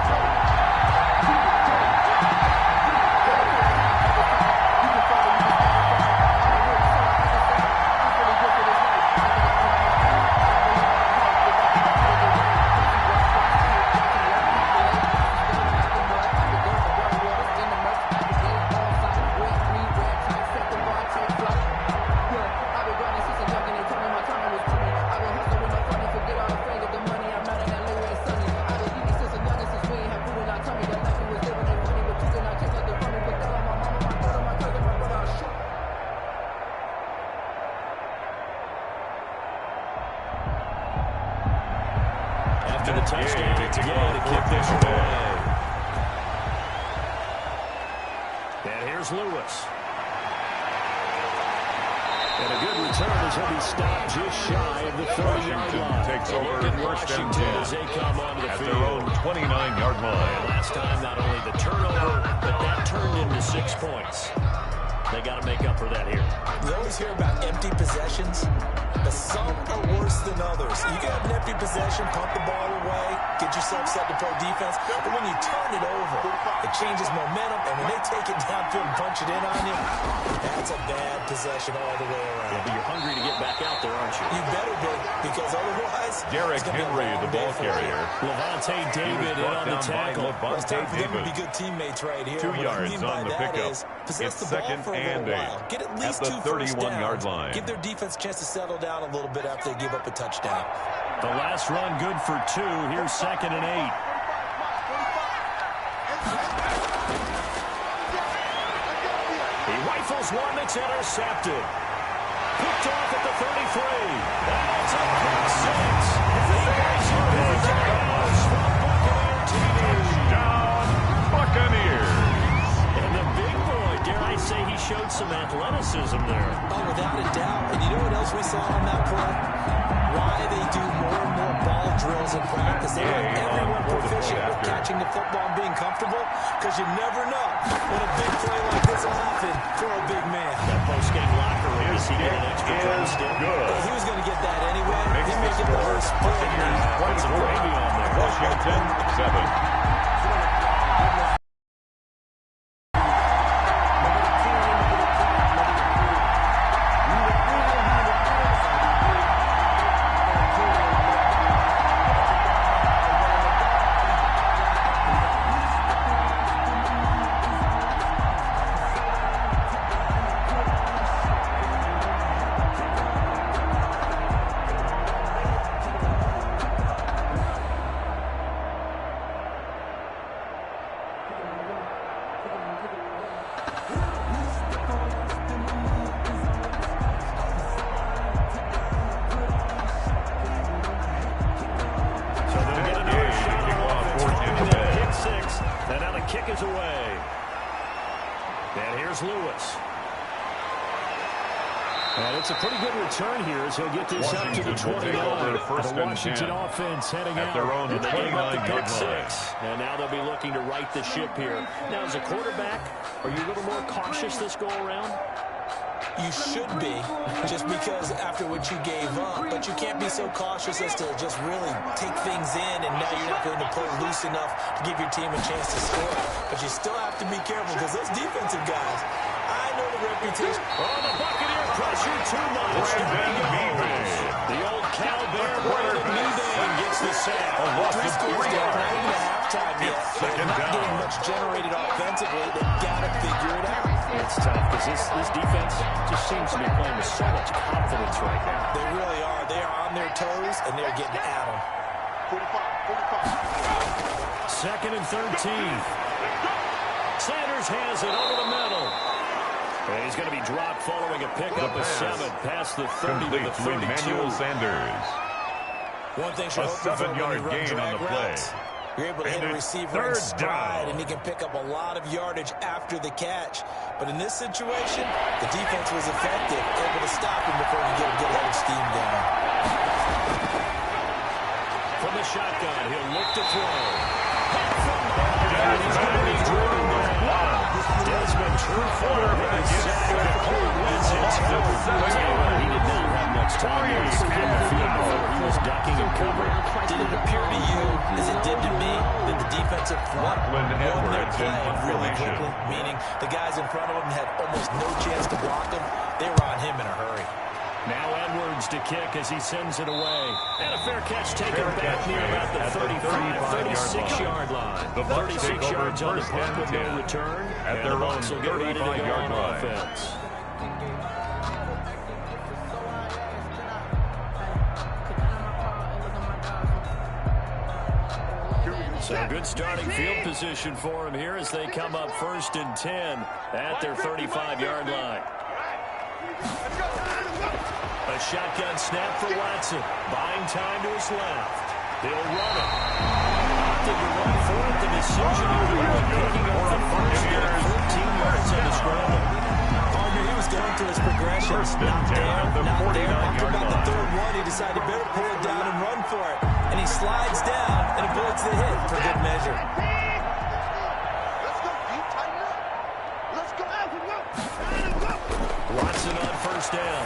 After the touchdown, it's again to kick this away. And here's Lewis. And a good return as he'll be stopped just shy of the 30-yard line. Takes over first and 10 as they come onto the at field. their own 29-yard line. And last time, not only the turnover, but that turned into 6 points. They got to make up for that here. We always hear about empty possessions, but some are worse than others. You can have an empty possession, pump the ball away, get yourself set to play defense, but when you turn it over, it changes momentum, and when they take it downfield and punch it in on you, that's a bad possession all the way around. Yeah, but you're hungry to get back out there, aren't you? You better be, because otherwise, Derrick Henry, the ball carrier. Levante David in on the tackle. It's time for them to be good teammates right here. 2 What I yards mean by on the that pickup. is possess It's the ball second for a and little 8 while. Get at least at the 2 first 31-yard downs. line. Give their defense a chance to settle down a little bit after they give up a touchdown. The last run good for 2. Here's 2nd and 8. He rifles one that's intercepted. Picked off at the 33. That's a pick 6. Touchdown, Buccaneers. And the big boy, dare I say, he showed some athleticism there. Oh, without a doubt. And you know what else we saw on that play? Why they do more and more ball drills in practice. They want everyone proficient with catching the football and being comfortable, because you never know when a big play like this will happen for a big man. That post-game locker room, does he get an extra drumstick? Well, he was going to get that anyway. He may get the first split. Put some gravy on there. Washington 7. Lewis. And it's a pretty good return here as he'll get this up to the 29. The Washington offense heading out. At their own 29-yard line. And now they'll be looking to right the ship here. Now, as a quarterback, are you a little more cautious this go-around? You should be, just because after what you gave up, but you can't be so cautious as to just really take things in, and now you're not going to play loose enough to give your team a chance to score. But you still have to be careful, because those defensive guys, I know the reputation. Oh, the Buccaneer pressure too much. The old Cal Bear Brandon Newbane gets the sack. A loss of 3 yards. Not even a halftime yet. They're not getting much generated offensively. They've got to figure it out. It's tough because this defense just seems to be playing with so much confidence right now. They really are. They are on their toes, and they're getting at them. 2nd and 13. Sanders has it over the middle. And he's going to be dropped following a pickup of 7 past the 30 to the 32. Emmanuel Sanders. One thing you're a 7-yard gain on the play. You're able to hit a receiver in stride, and he can pick up a lot of yardage after the catch. But in this situation, the defense was effective, able to stop him before he could get a little steam going. From the shotgun, he'll look to throw. He's going to be driven down. Desmond Trufant is sacked before he wins it. He did not have much time to scan the field before he was ducking and covering. Did it appear to you, as it did to me, that the defensive front won their play really quickly? Meaning the guys in front of him had almost no chance to block him. They were on him in a hurry. Now Edwards to kick as he sends it away. And a fair catch taken back near about the 36-yard line. The Bucs 36 yards on the punt with no return. At their own 35-yard line. Offense. So good starting field position for him here as they come up 1st and 10 at their 35-yard line. A shotgun snap for Watson. Buying time to his left. He'll run it. Opted to run for it. The decision here, picking up the first down, 14 yards on the scramble. Partner, he was going through his progressions. Not there. After about the third one, he decided he better pull it down and run for it. And he slides down and avoids the hit for good measure. Watson on 1st down.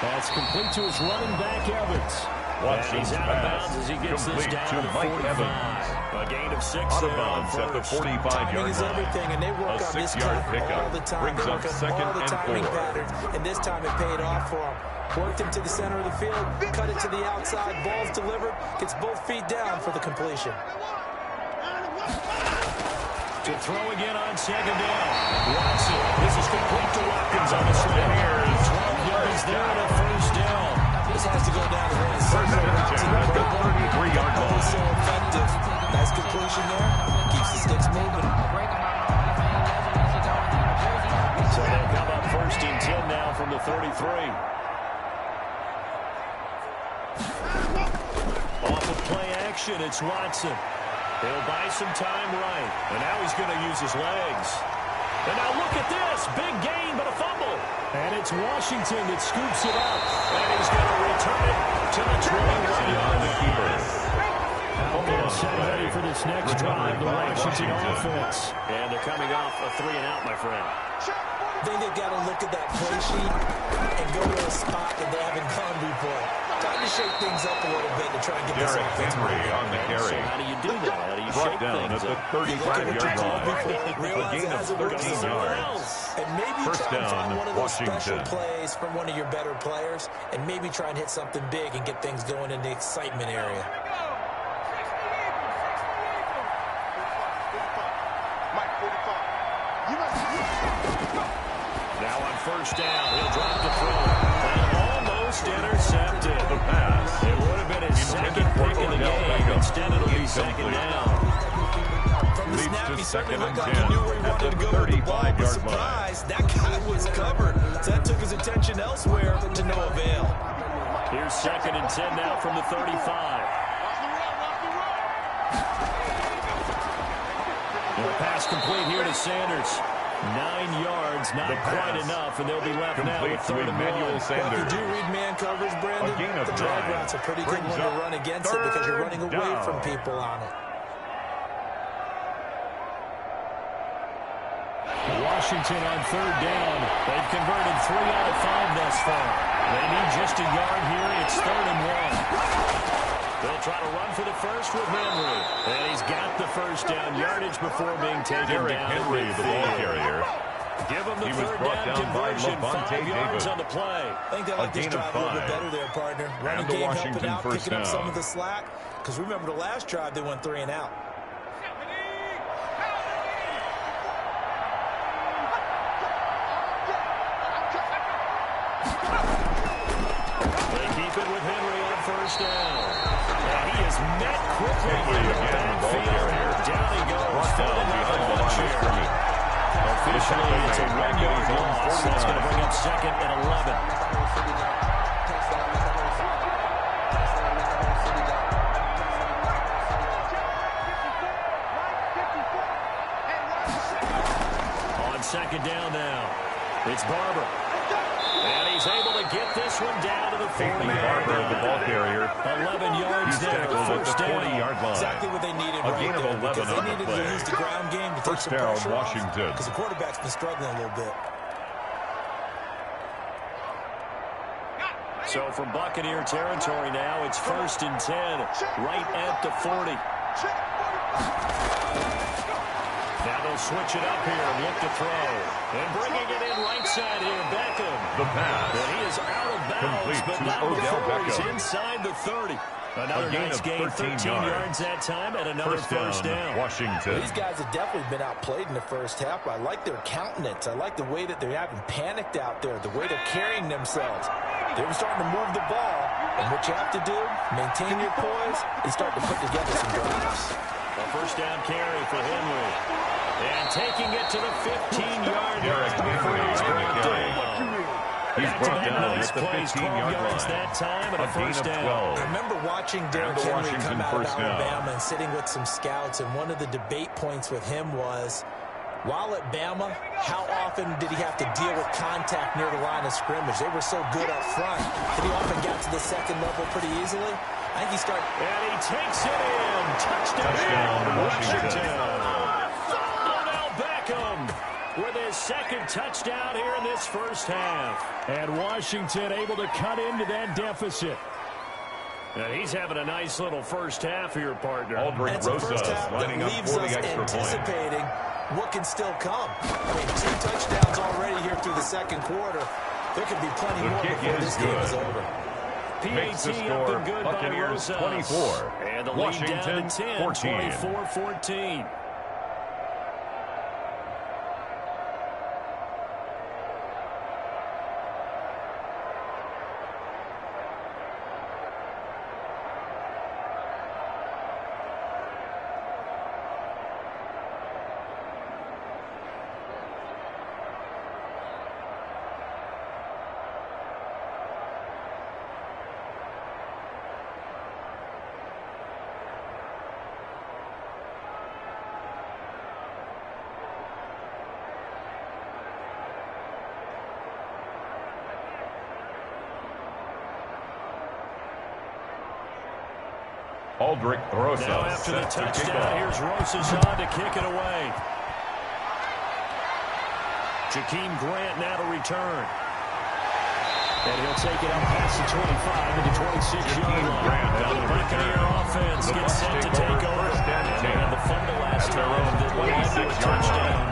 That's complete to his running back, Evans. And he's out of bounds as he gets this down to the 45. A gain of 6 out of bounds at the 45-yard line. Is everything, and they work on this all the time. Brings up 2nd and 4. Patterns, and this time it paid off for him. Worked him to the center of the field, cut it to the outside, ball's delivered, gets both feet down for the completion. To throw again on 2nd down. Watson. This is complete to Watkins on the slant here. 12 yards there and a 1st down. This has to go down to one. 1st and 10 at the 33-yard line. So effective. Nice completion there. Keeps the sticks moving. So they'll come up 1st and 10 now from the 33. Off of play action, it's Watson. He'll buy some time right. And now he's going to use his legs. And now look at this. Big gain, but a fumble. And it's Washington that scoops it up. And he's going to return it to the 21-yard line. Ready for this next drive, the Washington offense. And they're coming off a 3-and-out, my friend. I think they've got to look at that play sheet and go to a spot that they haven't gone before. Time to shake things up a little bit to try and get this offense Henry on the carry. So how do you do that? How do you Brought shake down things at the up? 35-yard line. A gain of 13 yards. And maybe 1st try and find down, one of those special Washington. plays from one of your better players, and maybe try and hit something big and get things going in the excitement area. Now on 1st down, he'll drop the throw. And almost intercepted. The pass. It would have been his second pick of the game. Instead, it'll be 2nd down. Leads to 2nd and 10 at the 35-yard line. That guy was covered. So that took his attention elsewhere to no avail. Here's 2nd and 10 now from the 35. And the pass complete here to Sanders. 9 yards, not quite enough, and they'll be left now with 3rd and 1. Emmanuel Sanders. Well, if you do read man coverage, Brandon, A gain of the drag 9. route's a pretty good one to run against it because you're running away from people on it. Washington on 3rd down. They've converted 3 out of 5 thus far. They need just a yard here. It's 3rd and 1. They'll try to run for the first with Henry. And he's got the 1st down yardage before being taken Derrick down. Henry, the ball carrier. Give him the He was 3rd brought down down by conversion. Levante 5 yards David. on the play. I think they A like this gain of drive a little bit 5. better there, partner. Running the game Washington helping out, first picking up some down. of the slack. Because remember the last drive, they went 3 and out. They keep it with Henry on 1st down. And he is met quickly in the backfield. Down he goes. Down behind the line of scrimmage. Officially, it's a 1-yard loss. That's going to bring up 2nd and 11. It's Barber. And he's able to get this one down to the 40. Barber, the ball carrier. 11 yards there. First down. 40-yard line. Exactly what they needed right gain of there. 11 Because they on the needed play. to use the ground game to take First some down, pressure Washington. Because the quarterback's been struggling a little bit. So from Buccaneer territory now, it's 1st and 10, right at the 40. Now they'll switch it up here and look to throw. And bringing it in right side here, Beckham. The pass. And he is out of bounds, Complete but to not Odell before he's Beckham. inside the 30. Another nice gain, 13 yards that time, and another first down. Washington. These guys have definitely been outplayed in the first half. I like their countenance. I like the way that they're having panicked out there, the way they're carrying themselves. They're starting to move the ball, and what you have to do, maintain your poise, and start to put together some drives. A first down carry for Henry. And taking it to the 15-yard line before he's brought down. He's brought down at the 15-yard line. That time and a first down. I remember watching Derrick Henry come out of Alabama and sitting with some scouts, and one of the debate points with him was, while at Bama, how often did he have to deal with contact near the line of scrimmage? They were so good up front that he often got to the second level pretty easily. I think he started. And he takes it in. Touchdown, Washington. Odell Beckham with his second touchdown here in this first half. And Washington able to cut into that deficit. And he's having a nice little first half here, partner. Aldrich Rosa lining up for the extra point. What can still come. I mean, 2 touchdowns already here through the second quarter. There could be plenty more before this game is over. Makes the PAT score, up and good Buccaneers by 24, and the Washington lead down to 10, 14. 24-14. Aldrich Rosa. Now after the touchdown, here's Rosas to kick it away. Jakeem Grant now to return. And he'll take it up past the 25 to the 26-yard line. And the Buccaneer offense gets set to take over. And they had the fumble last time that led to a touchdown.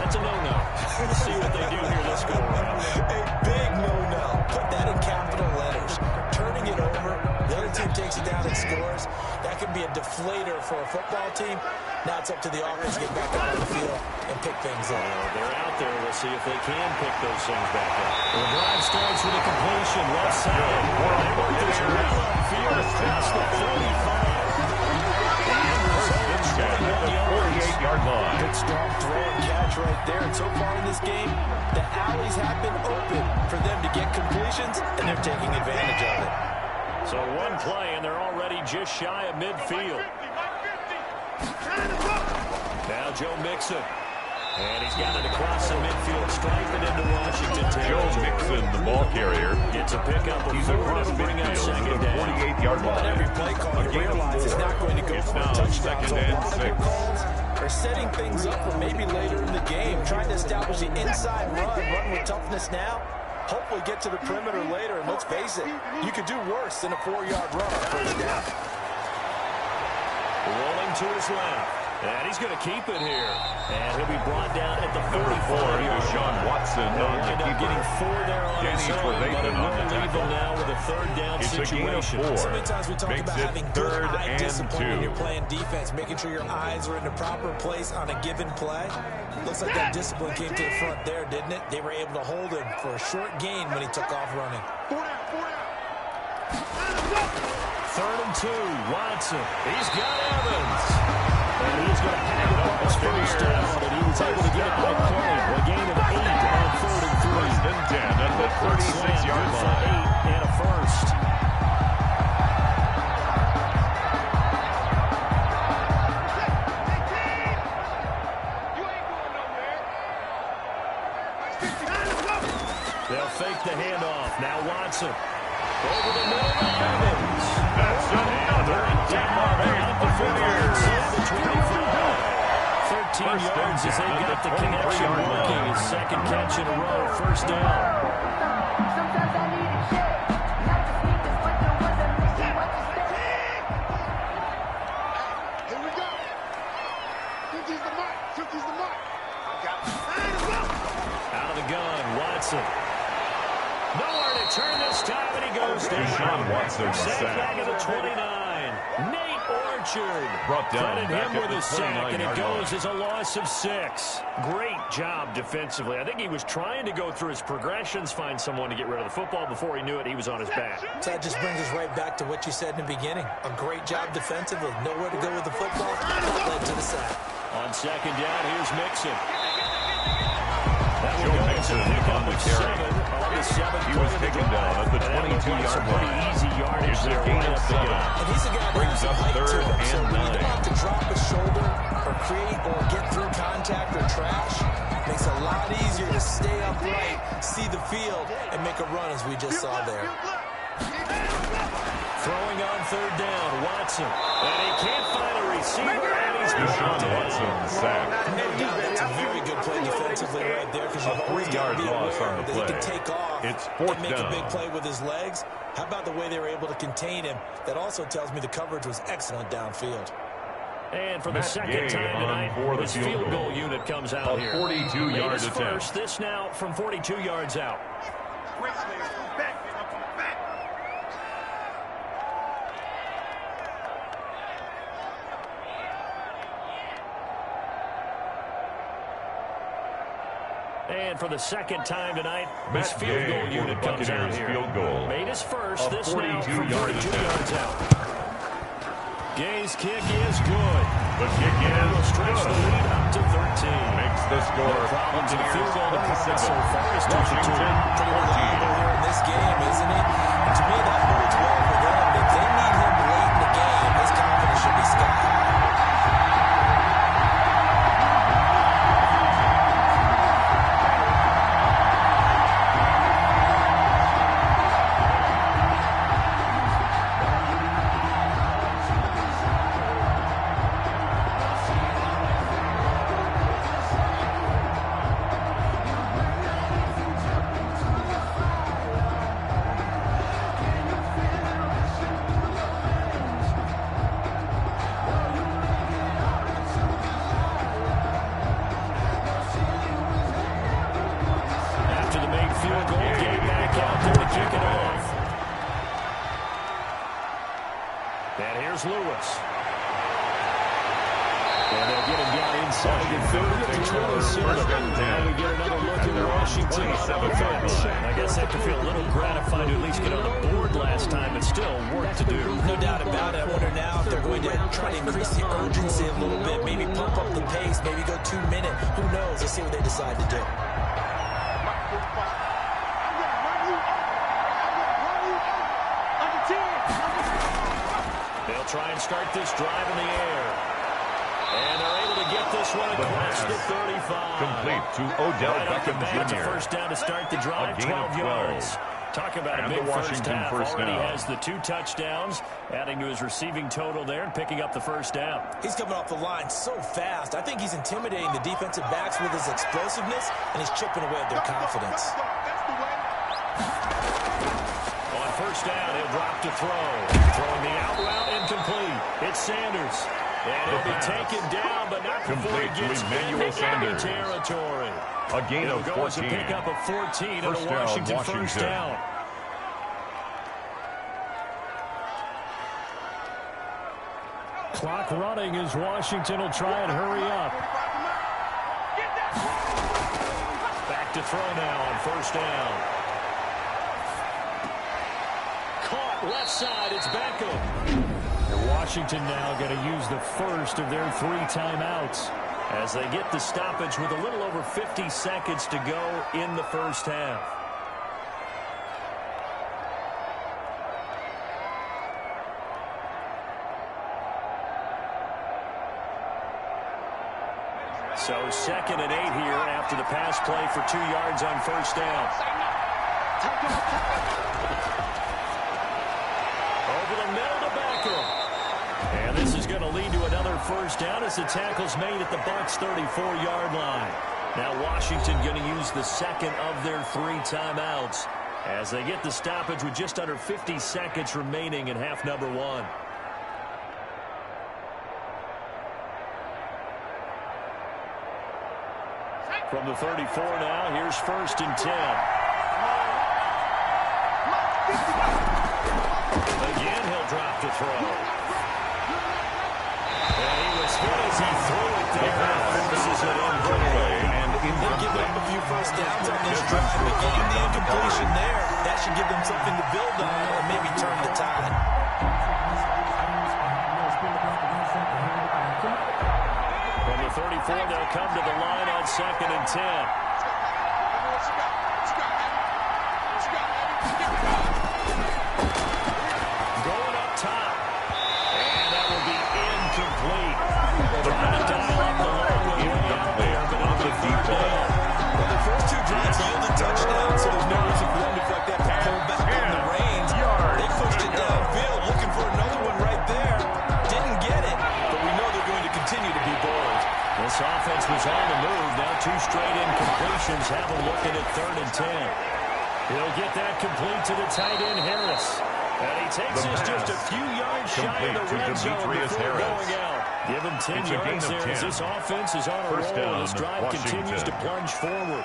That's a no-no. We'll see what they do here this go-around. A big no-no. Put that in capital letters. Turning it over. The other team takes it down and scores. That could be a deflator for a football team. Now it's up to the offense to get back out on the field and pick things up. They're out there. We'll see if they can pick those things back up. The drive starts with a completion. Left side. They work this well upfield past the 45. At the 48-yard line. Good strong throw and catch right there. And so far in this game, the alleys have been open for them to get completions, and they're taking advantage of it. So one play, and they're already just shy of midfield. Now Joe Mixon. And he's got it across the midfield stripe and into Washington territory. Joe Mixon, the ball carrier. Gets a pickup of 4 to bring up second down. 48-yard line. Every play call, you realize it's not going to go for a touchdown. Second and 6. Are setting things up for maybe later in the game, trying to establish the inside run with toughness now. Hopefully get to the perimeter later, and let's face it, you could do worse than a 4-yard run on first down. Rolling to his left. And he's going to keep it here. And he'll be brought down at the 44. Deshaun Watson on the keeper. Getting 4 there on his own, but it will leave him now with a third down situation. It's a gain of 4. So many times we talk about having good eye discipline when you're playing defense, making sure your eyes are in the proper place on a given play. Looks like that discipline came to the front there, didn't it? They were able to hold him for a short gain when he took off running. 3rd and 2, Watson. He's got Evans. And he's going to hang it up his first down, but he was able to get it by play. A gain of 8 on 3rd and 3. First and 10 at the 36-yard line. 8 and a first. off. Now Watson. Over the middle to Evans. That's another down inside the 25. 13 yards as they got the connection working. His second catch in a row. First down. Out of the gun, Watson. Nowhere to turn this time, and he goes down. Deshaun Watson sack back at the 29. Nate Orchard. Brought down Credit back him at with the a sack, and it 29-yard goes as a loss of 6. Great job defensively. I think he was trying to go through his progressions, find someone to get rid of the football. Before he knew it, he was on his back. So that just brings us right back to what you said in the beginning. A great job defensively. Nowhere to go with the football. That led to the sack. On second down, here's Mixon. That Joe Mixon on the carry. He was taken down at the 22-yard line. Easy yardage It's a there. gain of 7. And he's a guy that Brings has up height to 3rd him. So and when you 9. don't have to drop his shoulder or create or get through contact or trash, makes it a lot easier to stay upright, see the field, and make a run as we just saw there. Throwing on third down, Watson. And he can't find a receiver, and he's Deshaun Watson sacked. No doubt that's a very good play defensively right there, because you've always got to be loss on aware the that he play. can take off It's and 4th make down. a big play with his legs. How about the way they were able to contain him? That also tells me the coverage was excellent downfield. And for the Matt second Gay time on tonight, for the this field field goal. goal unit comes out A here. 42-yard Made his attempt. first. This now from 42 yards out. And for the second time tonight, this Matt field Gay goal for the unit comes out Buccaneers here. field goal. Made his first. A This now from 42-yard 42 attempt. yards out. Gay's kick is good. The kick And will is stretch the good. lead up to 13. Makes the score Problems in the field goal department so 27. far as 2 for 2. Pretty reliable here in this game, isn't it? And to me, that bodes well for them. If they need him late in the game, his confidence should be sky high. After the big field goal, Gay back out there to kick it off. And here's Lewis. And they'll get him down inside the 30. Now we get another look at Washington on offense. I guess they have to feel a little gratified to at least get on the board last time, but still work to do. No doubt about it. I wonder now if they're going to try to increase the urgency a little bit, maybe pump up the pace, maybe go 2 minute. Who knows? Let's see what they decide to do. They'll try and start this drive in the air. And they're able to get this one across the 35. Complete to Odell Right off the Beckham bat, it's a Jr. first down to start the drive, A gain of 12 yards. Talk about And a big the first Washington half. first Already down. has the 2 touchdowns, adding to his receiving total there and picking up the first down. He's coming off the line so fast. I think he's intimidating the defensive backs with his explosiveness, and he's chipping away at their confidence. On first down, he'll drop to throw. Throwing the out route incomplete. It's Sanders. And he'll be taken down, but not before he Complete to gets Emmanuel into enemy Sanders. territory. A gain It'll of go as a 14. pickup of 14 First and a down, Washington first Washington. down. Clock running as Washington will try and hurry up. Back to throw now on first down. Caught left side. It's Beckham. And Washington now going to use the first of their 3 timeouts as they get the stoppage with a little over 50 seconds to go in the first half. So 2nd and 8 here after the pass play for 2 yards on first down. Over the middle to Beckham. And this is going to lead to another first down as the tackle's made at the Bucs' 34-yard line. Now Washington going to use the second of their 3 timeouts as they get the stoppage with just under 50 seconds remaining in half number 1. From the 34 now, here's 1st and 10. Again, he'll drop to throw. And he was hit as he threw it there. Forces it in quickly. They're giving up a few first downs on this drive, but getting the incompletion there, that should give them something to build on and maybe turn the tide. From the 34, they'll come to the line on 2nd and 10. Going up top. And that will be incomplete. Trying to dial up the long way out there, but on the deep down. Well, the first 2 drives yielded touchdowns, so there's no reason for them to collect that pull back on the reins. They pushed it downfield, looking for another one right there. Didn't get it, but we know they're going to continue to be bold. This offense was on the move. Now 2 straight incompletions have them looking at 3rd and 10. He'll get that complete to the tight end, Harris. And he takes us just a few yards shy of the red zone before going out. Give him 10 yards there as this offense is on a roll and this drive continues to plunge forward.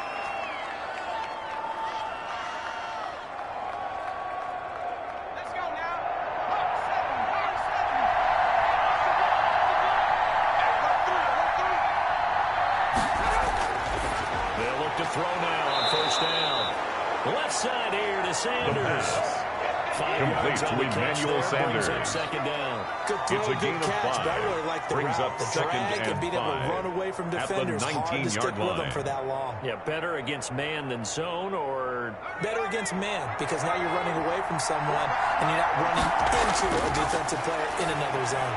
They'll look to throw now on 1st down. Left side here to Sanders. 5 yards on the catch there, brings up 2nd down. Good throw, good catch, but I really like the route. The drag and being able to run away from defenders, hard to stick with them for that long. Yeah, better against man than zone, or? Better against man, because now you're running away from someone, and you're not running into a defensive player in another zone.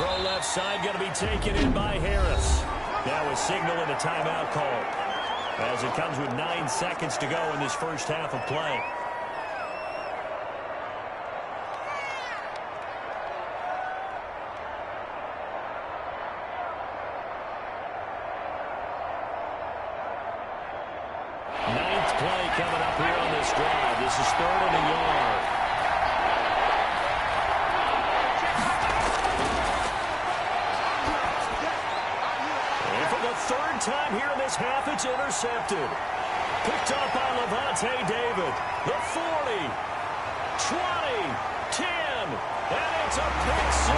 Throw left side, going to be taken in by Harris. Now a signal and a timeout call, as it comes with 9 seconds to go in this first half of play. Coming up here on this drive. This is 3rd and a yard. And for the 3rd time here in this half, it's intercepted. Picked up by Levante David. The 40, 20, 10, and it's a pick 6.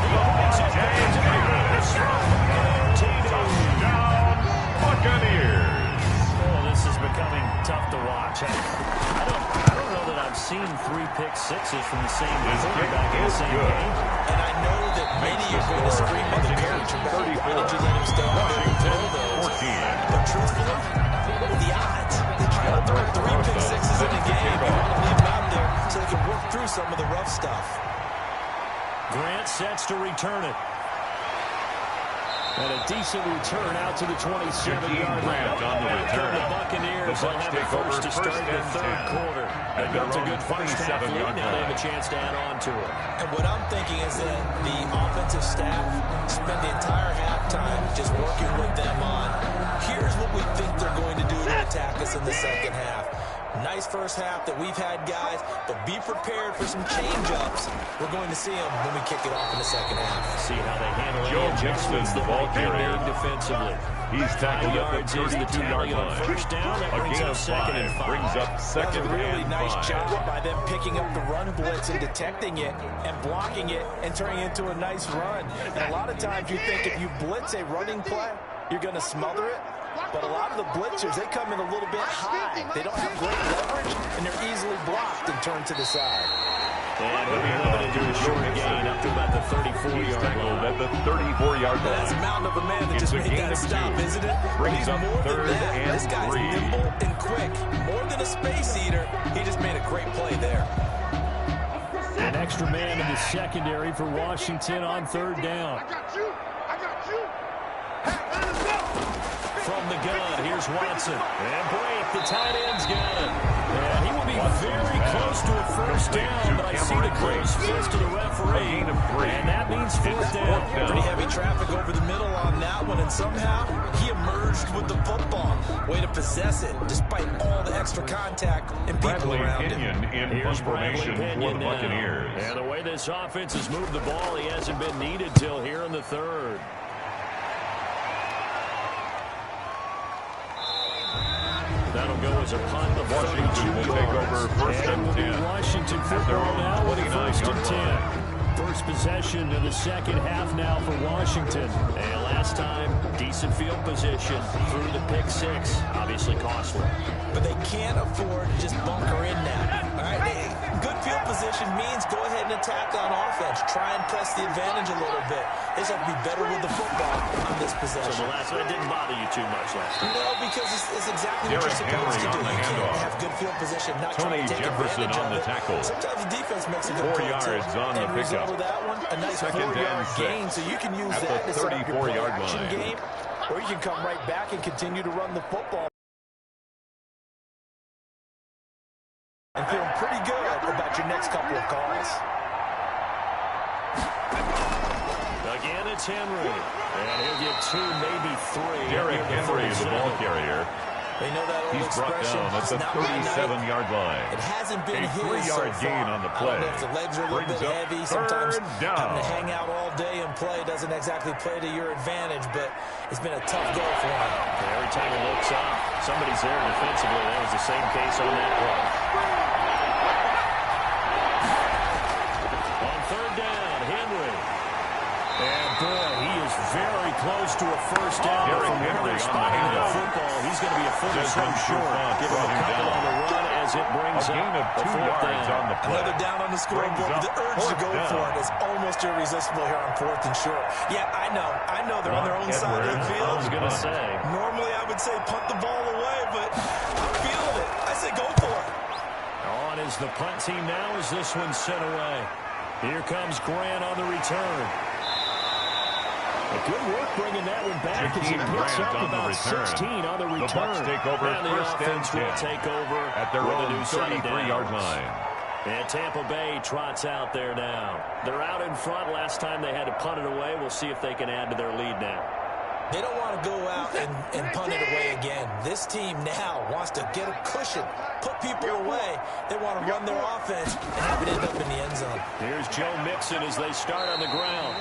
He brings it back to the Bears from touchdown, Buccaneers. This is becoming tough to watch. I don't know that I've seen 3 pick sixes from the same quarterback in the same game. And I know that many are going to scream at the coach about why did you let him stay out there and throw those? But truthfully, what are the odds that you're going to throw 3 pick sixes in a game? You want to leave them out there so they can work through some of the rough stuff. Grant sets to return it. And a decent return out to the 27-yard line. On the return. The Buccaneers will have it first to start the 3rd quarter. They built a good first half lead. Now they have a chance to add on to it. And what I'm thinking is that the offensive staff spend the entire halftime just working with them on, here's what we think they're going to do to attack us in the second half. Nice first half that we've had, guys, but be prepared for some change-ups. We're going to see them when we kick it off in the second half. See how they handle any adjustments that might be made defensively. He's tackled at the 32-yard line. First down, that brings up 2nd and 5. Brings up 2nd and 5. That's a really nice job by them picking up the run blitz and detecting it and blocking it and turning it into a nice run. And a lot of times you think if you blitz a running play, you're going to smother it. But a lot of the blitzers, they come in a little bit high. They don't have great leverage, and they're easily blocked and turned to the side. And he'll be limited to a short gain up to about the 34-yard line. At the 34-yard line. That's a mountain of a man that just made that stop, isn't it? Brings up more 3rd than that. and This guy's 3. nimble and quick. More than a space eater, he just made a great play there. An extra man in the secondary for Washington on 3rd down. I got you. From the gun. Here's Watson. And break. The tight end's got it. And he will be very close to a first down, but I see the close fist to the referee. And that means fourth down. Pretty heavy traffic over the middle on that one, and somehow he emerged with the football. Way to possess it, despite all the extra contact and people around him. In formation for the Buccaneers. And the way this offense has moved the ball, he hasn't been needed till here in the third. That'll go as a punt. The Washington will take over first and 10. Washington football now with a first and 10. First possession of the second half now for Washington. And last time, decent field position through the pick six. Obviously costly. But they can't afford to just bunker in now. All right, good field position means go ahead and attack on offense. Try and press the advantage a little bit. They just have to be better with the football on this possession. So the last one didn't bother you too much last time. No, because it's exactly what you're supposed to do. You can't have good field position, not trying to take Jefferson advantage on of the it. tackle. Sometimes the defense makes a good 4 play, yards on the pickup. Of that one, a nice 4-yard gain, so you can use that as a 34-yard action line. game, or you can come right back and continue to run the football. And feeling pretty good about your next couple of calls. Again, it's Henry. And he'll get 2, maybe 3. Derrick Henry, the ball carrier. They know that old He's brought expression, down at the 37-yard line. It hasn't been a 3-yard gain on the play. I don't know if the legs are a little bit heavy. Sometimes having to hang out all day and play doesn't exactly play to your advantage, but it's been a tough go for him. Every time he looks up, somebody's there defensively. That was the same case on that play. On third down, Henry. And boy, he is very close to a first down. Derrick From Henry where on the handoff. Football. He's going to be a foot or so short. Give him a couple on the run as it brings a gain of 2 yards on the play. Another down on the scoreboard. The urge to go for it is almost irresistible here on fourth and short. Yeah, I know they're on their own side of the field. I was going to say. Normally I would say punt the ball away, but I'm feeling it. I say go for it. On is the punt team now as this one's sent away. Here comes Grant on the return. Good work bringing that one back as he picks up about 16 on the return. The Bucs take over and the first and 10 will take over at their own 33-yard line. And Tampa Bay trots out there now. They're out in front. Last time they had to punt it away. We'll see if they can add to their lead now. They don't want to go out and punt it away again. This team now wants to get a cushion, put people away. They want to run their offense and have it end up in the end zone. Here's Joe Mixon as they start on the ground.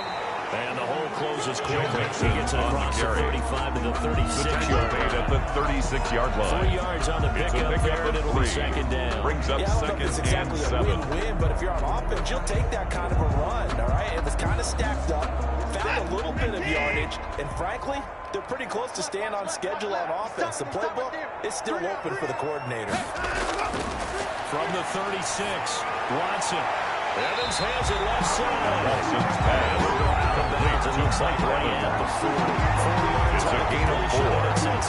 And the hole closes quickly. He gets it across the 35 to the 36-yard line. At the 36-yard line. 3 yards on the pickup there, but it'll be second down. Brings up second it's exactly and 7. A win-win, but if you're on offense, you'll take that kind of a run, all right? It was kind of stacked up, found a little bit of yardage, and frankly, they're pretty close to staying on schedule on offense. The playbook is still open for the coordinator. From the 36, Watson. Evans has it left side. Watson's pass. It looks like right at the 40. 40 yards. It's a gain of 4.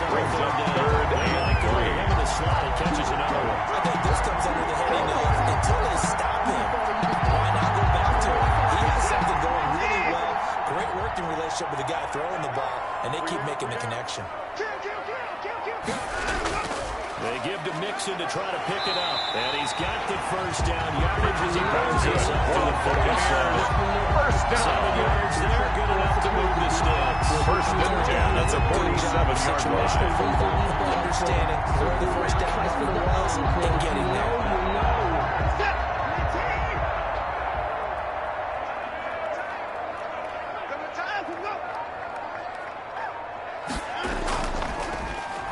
Brings up third and 3. In the slot, he catches another one. I think this comes under the heading of until they stop him, why not go back to him? He has something going really well. Great working relationship with the guy throwing the ball, and they keep making the connection. They give to Mixon to try to pick it up. And he's got the first down yardage as he brings this up to the 47. First down. 7 yards there, good enough to move the sticks. First and 10. That's a 47-yard line. Understanding where the first down was and getting there.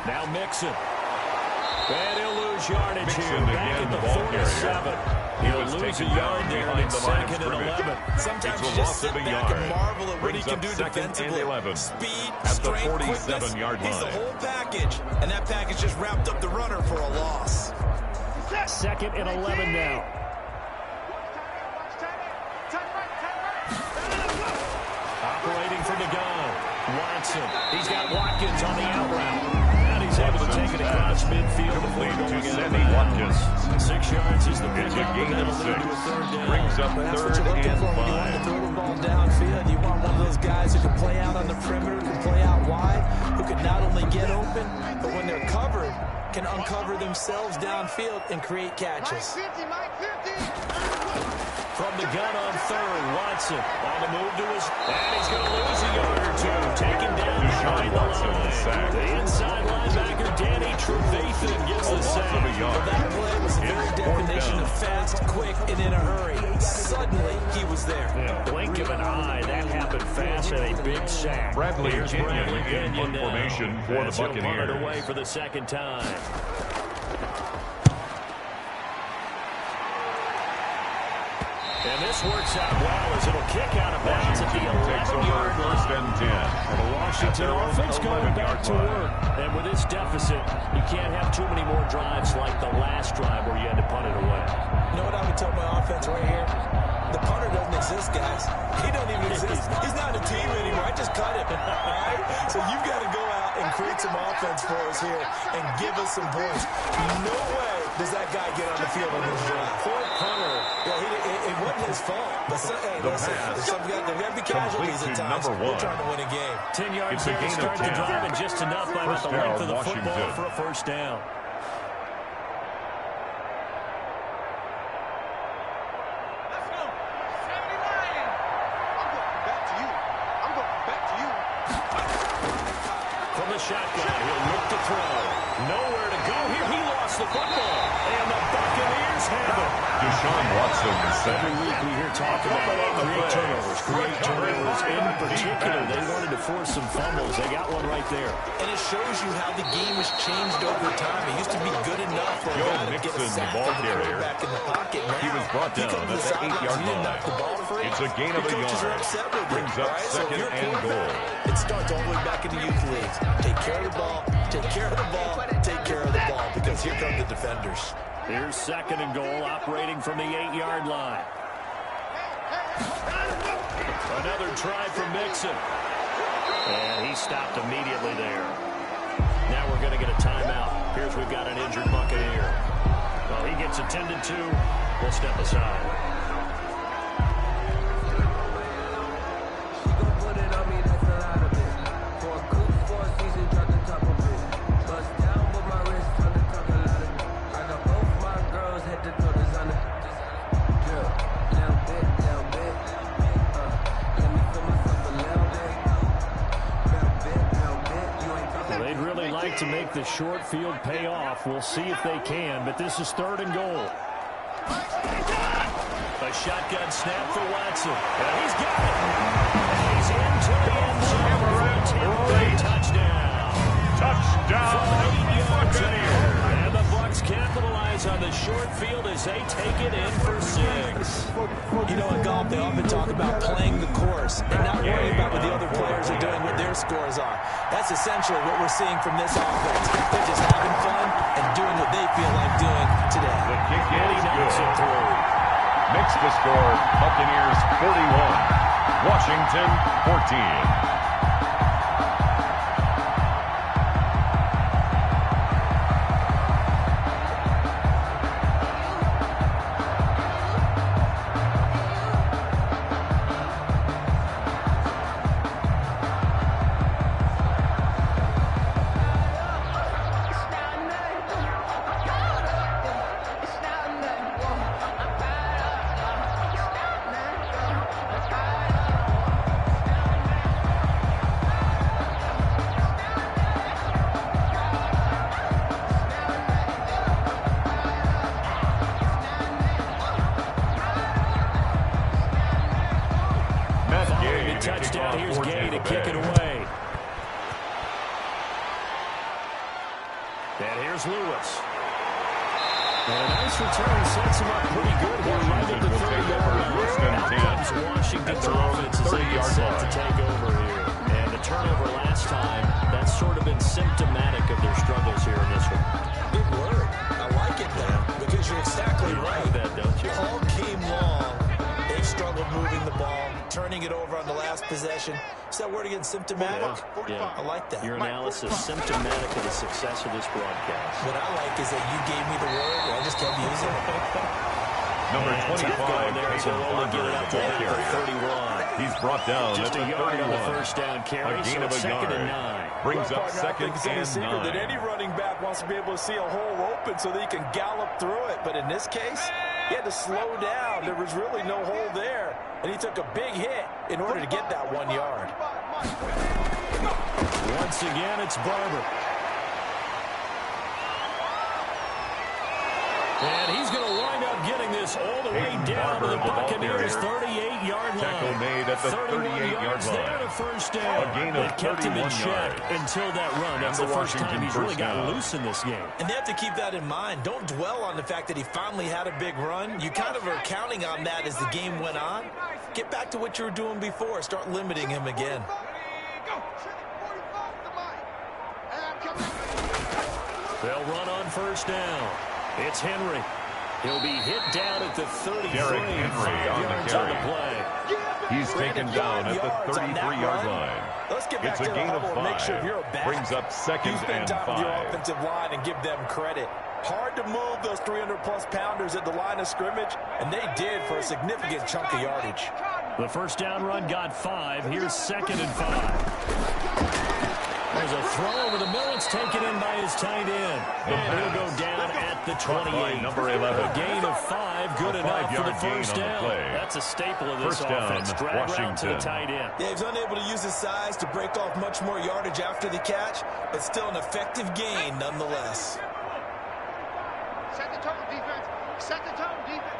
Now Mixon. And he'll lose yardage Mixon here. Back at the 47. He'll lose a yard there in second and 11. Sometimes you just sit back and marvel at what he can do defensively. Speed, strength, quickness. 47-yard line. He's the whole package. And that package just wrapped up the runner for a loss. Second and 11 now. Operating from the gun. Watson. He's got Watkins on the out route. And he's able to take it across midfield before going to Sammy Watkins. 6 yards is the It's a gain of 6. Brings up That's third what you're looking and for when you want to throw the ball downfield. You want one of those guys who can play out on the perimeter, who can play out wide, who can not only get open, but when they're covered, can uncover themselves downfield and create catches. From the gun on third, Watson on the move to his, and he's going to lose a yard or two. Taken down behind the line. The inside linebacker, Danny Trevathan, gets the sack. That play was the very definition of fast, quick, and in a hurry. Suddenly, he was there. Yeah, blink of an eye, that happened fast and a big sack. Bradley Here's Kenyon in Kenyon formation for the Buccaneers. He'll punt it away Buccaneers. for the second time. And this works out well as it'll kick out of bounds at the 11-yard line. First and 10. And the Washington offense going back to work. And with this deficit, you can't have too many more drives like the last drive where you had to punt it away. You know what I would tell my offense right here? The punter doesn't exist, guys. He doesn't even exist. He's not a team anymore. I just cut him. All right? So you've got to go out and create some offense for us here and give us some points. No way does that guy get on the field on this drive. Poor punter. Yeah, it wasn't his fault. But hey, listen, there got to be casualties at times. We're trying to win a game. 10 yards there to start the drive and just enough by about the length of the football for a first down. Shotgun, he'll look to throw. Nowhere to go here. He lost the football. And the Buccaneers have it. Deshaun Watson said. Every week we hear talk about create turnovers. Create turnovers. In particular, they wanted to force some fumbles. They got one right there. And it shows you how the game has changed over time. It used to be good enough for a guy to get a sack ball from the carrier. quarterback in the pocket. Now, He was brought down at the 8-yard line. The ball free. It's a gain of a yard. Brings up second and goal. It starts all the way back in the youth leagues. Take care of the ball, take care of the ball, take care of the ball, because here come the defenders. Here's second and goal, operating from the 8-yard line. Another try from Mixon. And he stopped immediately there. Now we're going to get a timeout. Here's we've got an injured Buccaneer. Well, he gets attended to. We'll step aside. To make the short field pay off. We'll see if they can, but this is third and goal. A shotgun snap for Watson. And he's got it. He's into the end zone for a Tampa Bay touchdown. Touchdown. And the Bucs capitalize on the short field as they take it in for 6. You know, in golf, they often talk about playing the course and not worrying about what the other players are doing, what their scores are. That's essentially what we're seeing from this offense. They're just having fun and doing what they feel like doing today. The kick is good. Makes the score Buccaneers 41, Washington 14. Touchdown. Here's Gay to kick it away. And here's Lewis. And a nice return sets him up pretty good here right at the 30-yard line. Out comes Washington's offense as they get set to take over here. And the turnover last time, that's sort of been symptomatic of their struggles here in this one. Good word. I like it, though, because you're exactly right. That, don't you? All game long, they've struggled moving the ball, turning it over on the last possession. Is that word again, symptomatic? Yeah. I like that. Your analysis, symptomatic of the success of this broadcast. What I like is that you gave me the word, and I just kept using it. Number 25, there, so we'll get it up to the 31. He's brought down Just at a the yard 31. on the first down carry, A gain so of a second yard. and 9. Brings up Partner, second I think it's any and secret that 9. any running back wants to be able to see a hole open so that he can gallop through it. But in this case, he had to slow down. There was really no hole there, and he took a big hit in order to get that 1 yard. Once again, it's Barber. And he's going to wind up getting this all the way down to the Buccaneers' 38-yard line. Tackle made at the 38-yard line. There to first down. A gain of kept him in 31 check yards. until that run. That's the first time he's really got loose in this game. And they have to keep that in mind. Don't dwell on the fact that he finally had a big run. You kind of are counting on that as the game went on. Get back to what you were doing before. Start limiting him again. They'll run on first down. It's Henry. He'll be hit down at the 33. Derrick Henry on the carry. play. He's taken down at the 33-yard line. Let's get back It's a to the gain of huddle and make 5. sure you're back. Brings up second You spend and time with your 5. offensive line and give them credit. Hard to move those 300-plus pounders at the line of scrimmage, and they did for a significant chunk of yardage. The first down run got 5. Here's second and 5. There's a throw over the middle. It's taken in by his tight end. And he'll go down at the 28. Number 11. A gain of 5. Good enough for the first down. Play. That's a staple of this First down, offense. Drag route to the Washington. tight end. Yeah, he's unable to use his size to break off much more yardage after the catch, but still an effective gain nonetheless. Set the tone, defense. Set the tone, defense.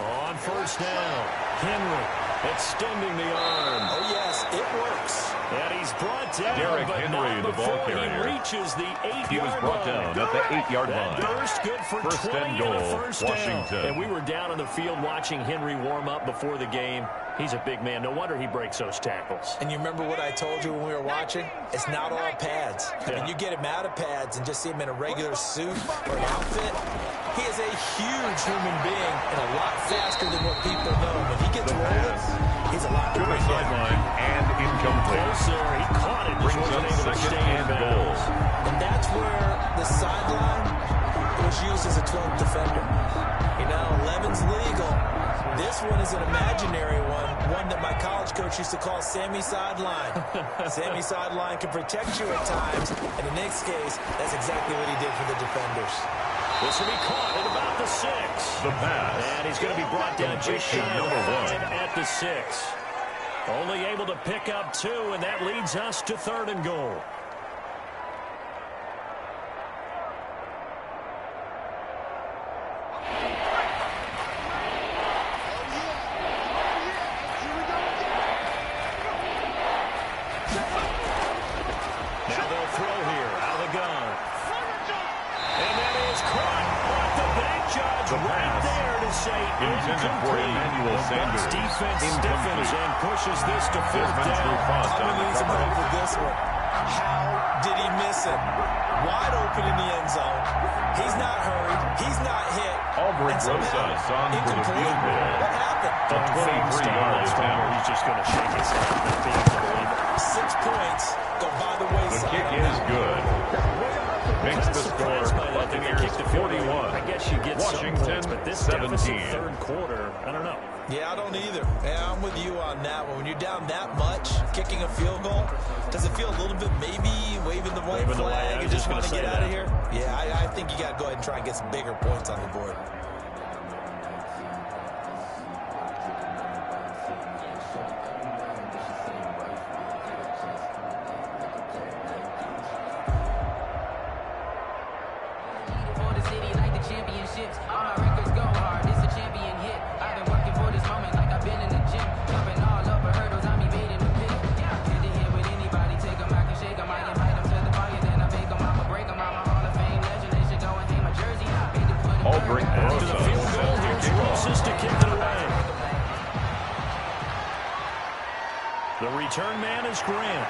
On first down, Henry extending the arm. Oh, yes, it works. And he's brought down, Derrick but Henry, not the ball before carrier. he reaches the 8-yard line. He was brought down at the 8-yard line. That burst good for First 20 and goal, a first Washington. down. And we were down on the field watching Henry warm up before the game. He's a big man. No wonder he breaks those tackles. And you remember what I told you when we were watching? It's not all pads. I mean, you get him out of pads and just see him in a regular suit or an outfit. He is a huge human being and a lot faster than what people know. When he gets rolling, he's a lot to the sideline and incomplete. Close there. He caught it. Brings wasn't up able to second stay in and goal. bounds. And that's where the sideline was used as a 12th defender. You know, 11's legal. This one is an imaginary one that my college coach used to call Sammy Sideline. Sammy Sideline can protect you at times, and in this case, that's exactly what he did for the defenders. This will be caught at about the 6. The pass. And he's going to be brought down just shy of number 1. at the 6. Only able to pick up 2, and that leads us to 3rd and goal. Now they'll throw here out of the gun. And that is caught off the back judge right there to say Intended for Emmanuel Sanders. Defense stiffens and pushes this to 4th Desmond's down. riposte I'm on going to the need some cover. help with this one. How did he miss him? Wide open in the end zone. He's not hurried. He's not hit. Albrecht And somehow, Rosas on for the incomplete. field goal. What happened? A 23-yard attempt. He's just going to shake his head. Not being able to believe it. 6 points go by the The wayside. kick is good. Makes the score Buccaneers 41. I guess you get some Washington points, but this 17. deficit 3rd quarter, I don't know. Yeah, I don't either. Yeah, I'm with you on that one. When you're down that much, kicking a field goal, does it feel a little bit maybe waving the white Waving the white, flag I and was just just want to gonna get say out of that. here? Yeah, I think you got to go ahead and try and get some bigger points on the board. For the city like the championships. All my records go hard. This a champion hit. I've been working for this moment like I've been in the gym. Jumping all over hurdles, I'm evading the pit. Hand to hand with anybody, take them, I can shake them. I invite them to the fire, then I make them, I'ma break them. I'm a Hall of Fame legend, they should go and hang my jersey. Paid to put it Albrecht After the field Rosas goal, set here's to kick off. Rosas to kick it away. The return man is Grant.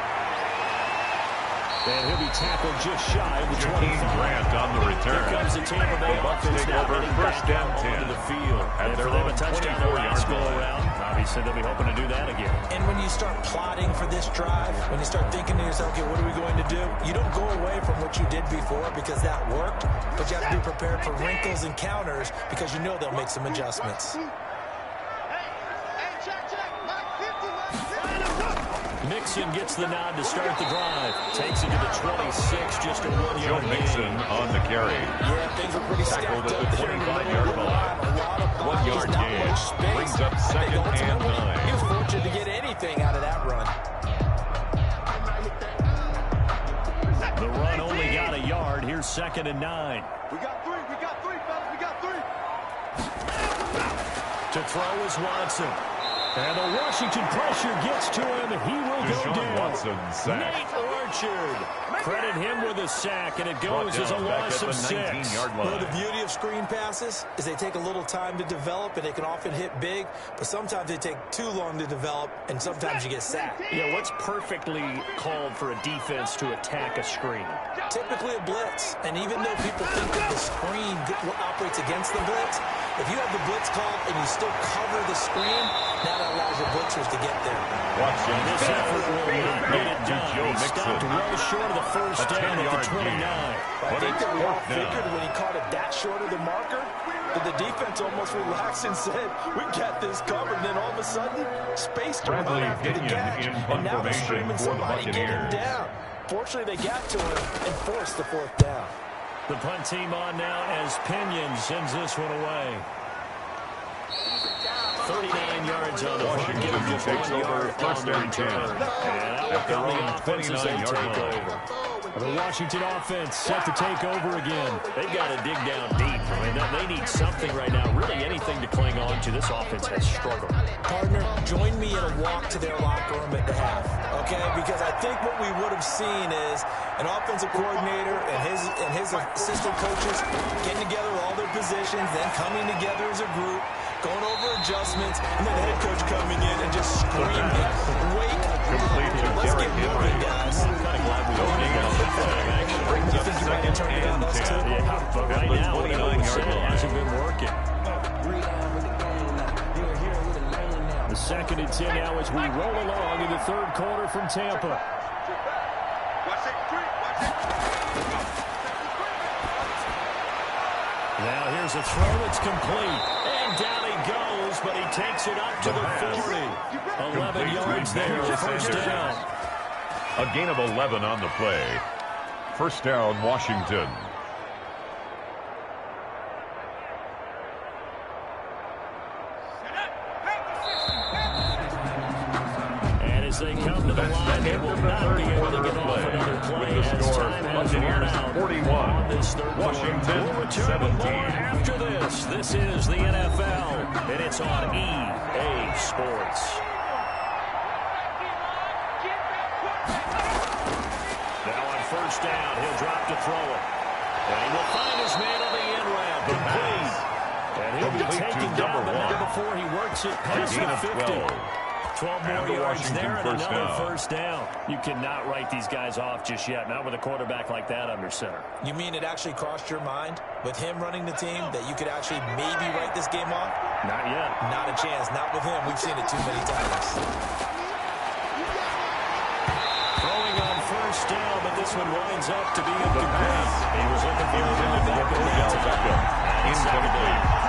And he'll be tackled just shy of the Jakeem 25. Grant on the return. Here comes a Tampa Bay offense now getting back out onto the field. And for them, a touchdown the last go-around. Obviously, they'll be hoping to do that again. And when you start plotting for this drive, when you start thinking to yourself, okay, what are we going to do? You don't go away from what you did before because that worked, but you have to be prepared for wrinkles and counters because you know they'll make some adjustments. Mixon gets the nod to start the drive. Takes it to the 26, just a 1 yard Joe Mixon on the carry. Yeah, things are pretty tackled stacked at the up 25-yard line. 1 yard gain. Brings up 2nd and 9. He was fortunate to get anything out of that run. The run only got a yard. Here's 2nd and 9. We got three, fellas, we got three. To throw is Watson. And the Washington pressure gets to him. He will go down. Watson sack. Nate Orchard. Credit him with a sack, and it goes as a loss of 6. Well, the beauty of screen passes is they take a little time to develop, and they can often hit big, but sometimes they take too long to develop, and sometimes you get sacked. Yeah, what's perfectly called for a defense to attack a screen? Typically a blitz, and even though people think that the screen operates against the blitz, if you have the blitz called and you still cover the screen, that allows your blitzers to get there. Watson. This effort will not get it done. Joe He stopped well short of the first down at the 29. I think that we all figured when he caught it that short of the marker that the defense almost relaxed and said, we got this covered. And then all of a sudden, space to run after the catch. And now they're screaming somebody get him down. Fortunately, they got to him and forced the 4th down. The punt team on now as Pinion sends this one away. 39 yards on the punt. Give him just 1 yard on the return. And out will come the offense as they take over. The Washington offense set to take over again. They've got to dig down deep. I mean, they need something right now, really anything to cling on to. This offense has struggled. Partner, join me in a walk to their locker room at the half, okay? Because I think what we would have seen is an offensive coordinator and his assistant coaches getting together with all their positions, then coming together as a group, going over adjustments, and then the head coach coming in and just screaming, wait, let's get moving, guys. I'm kind of glad we don't need that. Brings up 2nd and 10. Yeah, but right now, it hasn't been working. The 2nd and 10 now as we roll along in the 3rd quarter from Tampa. Now here's a throw that's complete. And down he goes, but he takes it up to the 40. 11 yards there, 1st down. A gain of 11 on the play. 1st down, Washington. And as they come to the line, they will not be able to get off another play as time has run out 41. on this 3rd quarter. Washington, We'll return with more after this. This is the NFL, and it's on EA Sports. Now on 1st down, he'll drop to throw it. And he will find his man on the end ramp. Complete. And he'll be taken down the number before he works it past the 50. 12 more yards there and another 1st down. You cannot write these guys off just yet, not with a quarterback like that under center. You mean it actually crossed your mind with him running the team that you could actually maybe write this game off? Not yet. Not a chance. Not with him. We've seen it too many times. Throwing on 1st down, but this one winds up to be incomplete. He was looking for incomplete.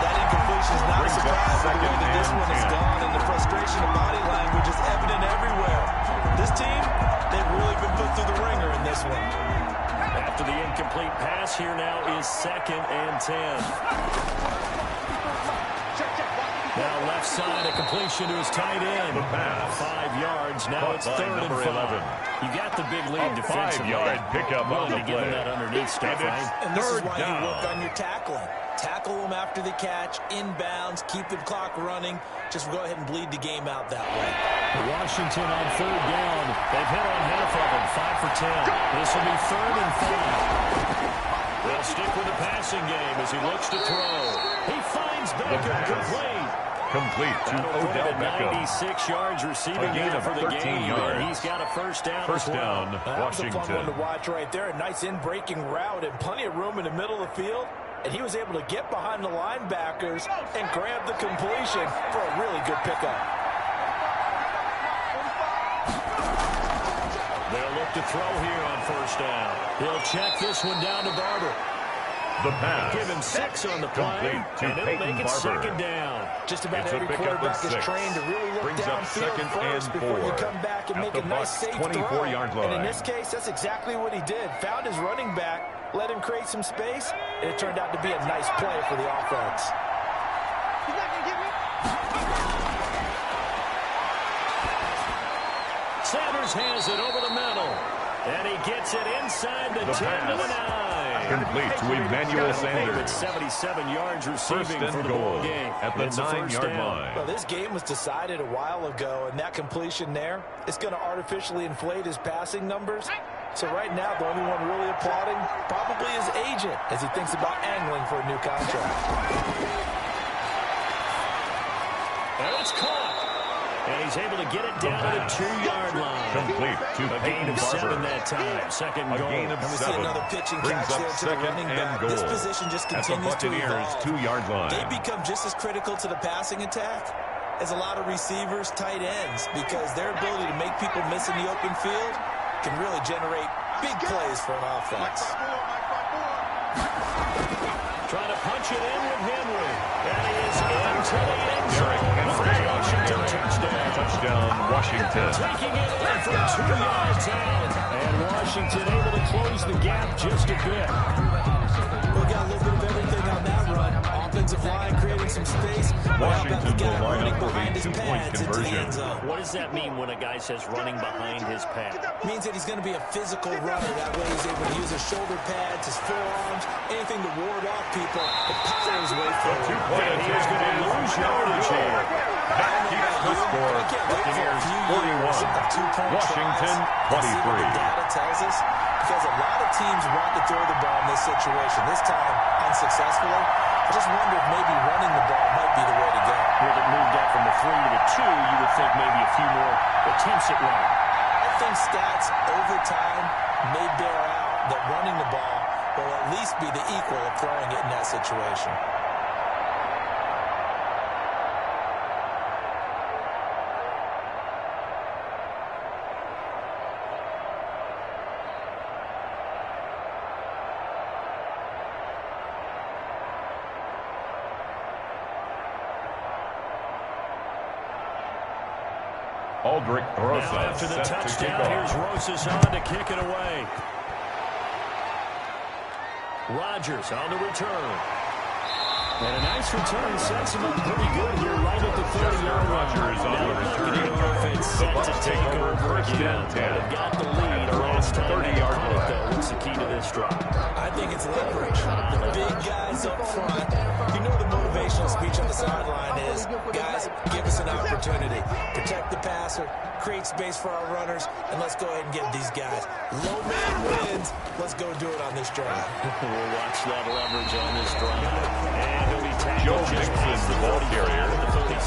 That incompletion is not a surprise the way that this one is gone, and the frustration of body language is evident everywhere. This team, they've really been put through the ringer in this one. After the incomplete pass, here now is 2nd and 10. Now left side, a completion to his tight end. 5 yards. Now it's 3rd and 5. You got the big lead defensively. 5-yard pickup on the play. That underneath stuff, right? And this is why you work on your tackling. Tackle them after the catch, inbounds, keep the clock running. Just go ahead and bleed the game out that way. Washington on 3rd down. They've hit on half of them, 5 for 10. This will be 3rd and 5. They'll stick with the passing game as he looks to throw. He finds Baker complete. Complete to Odell Beckham. 96 yards receiving there for the 13 game. yards. He's got a 1st down. First down, That was a Washington. fun one to watch right there. A nice in-breaking route and plenty of room in the middle of the field. and he was able to get behind the linebackers and grab the completion for a really good pickup. They'll look to throw here on first down. He'll check this one down to Barber. The pass. Give him 6 on the play, and it'll make it second down. Just about every quarterback is trained to really look downfield first before you come back and make a nice safe throw. 24-yard line. And in this case, that's exactly what he did. Found his running back, let him create some space, and it turned out to be a nice play for the offense. He's not going to give me. Sanders has it over the middle, and he gets it inside the 10 to the 9. Complete to Emmanuel Sanders. With 77 yards receiving for the goal ball game at the 9-yard line. Well, this game was decided a while ago, and that completion there is going to artificially inflate his passing numbers. So right now, the only one really applauding probably his agent as he thinks about angling for a new contract. And it's caught. And he's able to get it down to the 2-yard line. Complete to a gain of 7 that time. Second goal. Gain of and we 7. see another pitching Brings catch up there to the running back. Goal. This position just continues to evolve. 2-yard line. They become just as critical to the passing attack as a lot of receivers, tight ends, because their ability to make people miss in the open field can really generate big plays for an offense. Trying to punch it in with Henry. And he is into the end zone. Washington Touchdown, Washington. Taking it in from 2 yards out. And Washington able to close the gap just a bit. We got a little bit of everything on that run. Offensive line creating some space. Washington will line up for behind the his 2-point pads into the conversion. end zone. What does that mean when a guy says running behind his pad? Means that he's going to be a physical runner. That way he's able to use his shoulder pads, his forearms, anything to ward off people and power his way forward. And he is going to lose yardage here. That keeps the score. Buccaneers 41, Washington 23. Data tells us because a lot of teams want to throw the ball in this situation. This time, unsuccessfully. I just wonder if maybe running the ball might be the way to go. With it moved up from the 3 to the 2, you would think maybe a few more attempts at running. I think stats over time may bear out that running the ball will at least be the equal of throwing it in that situation. Aldrich Rosa now after the set touchdown, to here's Rosas on to kick it away. Rodgers on the return. And a nice return sets him up pretty good here right at the 30-yard line. Rodgers on the return. It's set to take over first again. and 10. They've got the lead last time. 30-yard line. What's the key to this drive? I think it's leverage. The big guys up front. You know the motivational speech on the sideline is, guys, give us an opportunity. Protect the passer, create space for our runners, and let's go ahead and get these guys. Low man wins. Let's go do it on this drive. We'll watch that leverage on this drive. And he'll be tackled Joe Mixon, the ball carrier.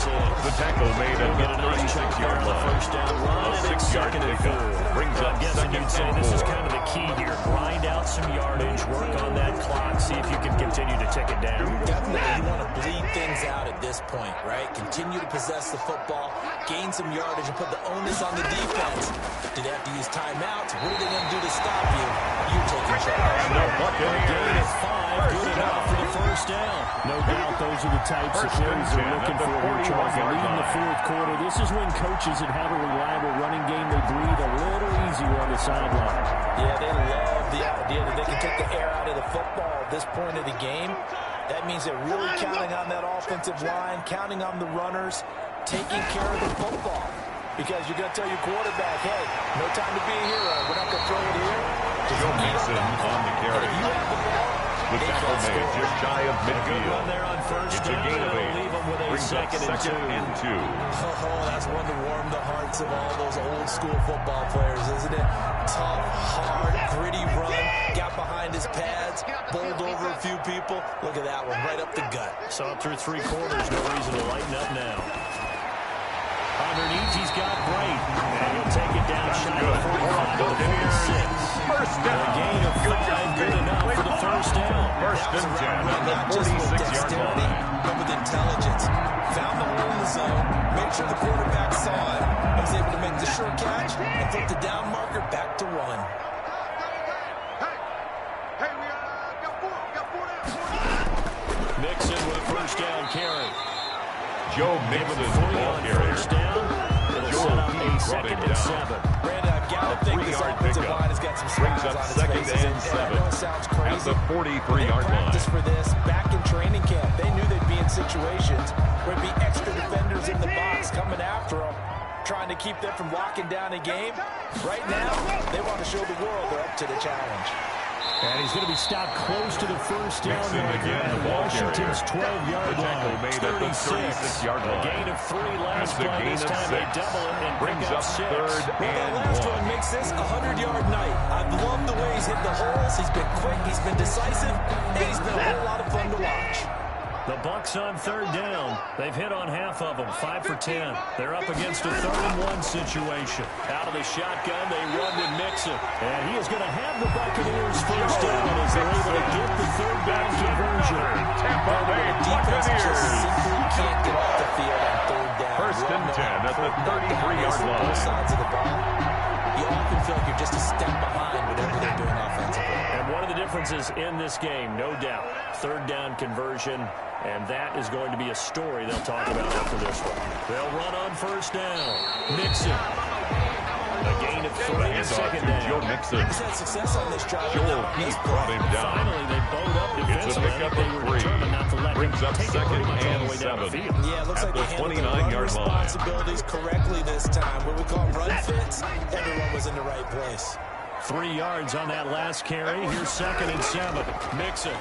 The tackle made at the 36-yard line. First down run, A 6-yard pickup brings up second and 4. This is kind of the key here. Grind out some yardage, work on that clock, see if you can continue to tick it down. Definitely, you want to bleed things out at this point, right? Continue to possess the football, gain some yardage, and put the onus on the defense. Do they have to use timeouts? What are they going to do to stop you? You taking charge. No Buccaneers. Gain of 5, good enough for the first down. No doubt those are the types of plays they're looking for here, Charles. Leading the fourth quarter, this is when coaches that have a reliable running game, they breathe a little easier on the sideline. Yeah, they love the idea that they can take the air out of the football at this point of the game. That means they're really counting on that offensive line, counting on the runners, taking care of the football. Because you're going to tell your quarterback, hey, no time to be a hero. We're not going to throw it here. Joe Mixon on the carry. If you have the ball, The tackle made just shy of midfield. It's a gain of 8. Brings up second and 2. Oh, that's one to warm the hearts of all those old school football players, isn't it? Tough, hard, gritty run. Got behind his pads, bowled over a few people. Look at that one, right up the gut. Saw it through 3 quarters. No reason to lighten up now. Underneath, he's got Bright. And he'll take it down shy of 45 to 46. First down. A gain of 5, good enough for the first down. First and 10 at the 46-yard line. But with intelligence. Found the hole in the zone, made sure the quarterback saw it, and was able to make the short catch and flip the down marker back to 1. Mixon with a first down carry. Joe Mixon, ball carrier. First down. It'll set up a second and 7. Brandon, I've got to think this offensive line has got some Brings smiles up on its second faces. and 7 I know it sounds crazy. at the 43-yard line. Practice for this back in training camp. They knew they'd be in situations where there'd be extra defenders in the box coming after them, trying to keep them from locking down a game. Right now, they want to show the world they're up to the challenge. And he's going to be stopped close to the first down marker at Washington's 12-yard line. Made at the 36-yard line. A gain of 3 last play. This time they double it and brings up 6. third Well, that and last 1. one makes this a 100-yard night. I've loved the way he's hit the holes. He's been quick, he's been decisive, and he's been a whole lot of fun to watch. The Bucs on third down. They've hit on half of them, 5 for 10. They're up against a 3rd-and-1 situation. Out of the shotgun, they run to Mixon. And he is going to have the Buccaneers first down as they're able to get the 3rd down conversion. Tampa Bay Defense just Buccaneers. simply can't get off the field on 3rd down. First and 10 at the 33-yard Both line. sides of the ball. You often feel like you're just a step behind whatever they're doing offensively. And one of the differences in this game, no doubt, 3rd down conversion. And that is going to be a story they'll talk about after this one. They'll run on first down. Mixon. A gain of 3 and second down. Joe Mixon. He's had success on this drive. Joel Heath brought him down. Finally, they bowed up It's a defensively. pickup They of were 3. determined not to let Brings him up take it second pretty much all the and way down the 7. field. Yeah, it looks At like the they handled their run 29-yard line. responsibilities correctly this time. What we call run fits, everyone was in the right place. 3 yards on that last carry. Here's 2nd and 7. Mixon.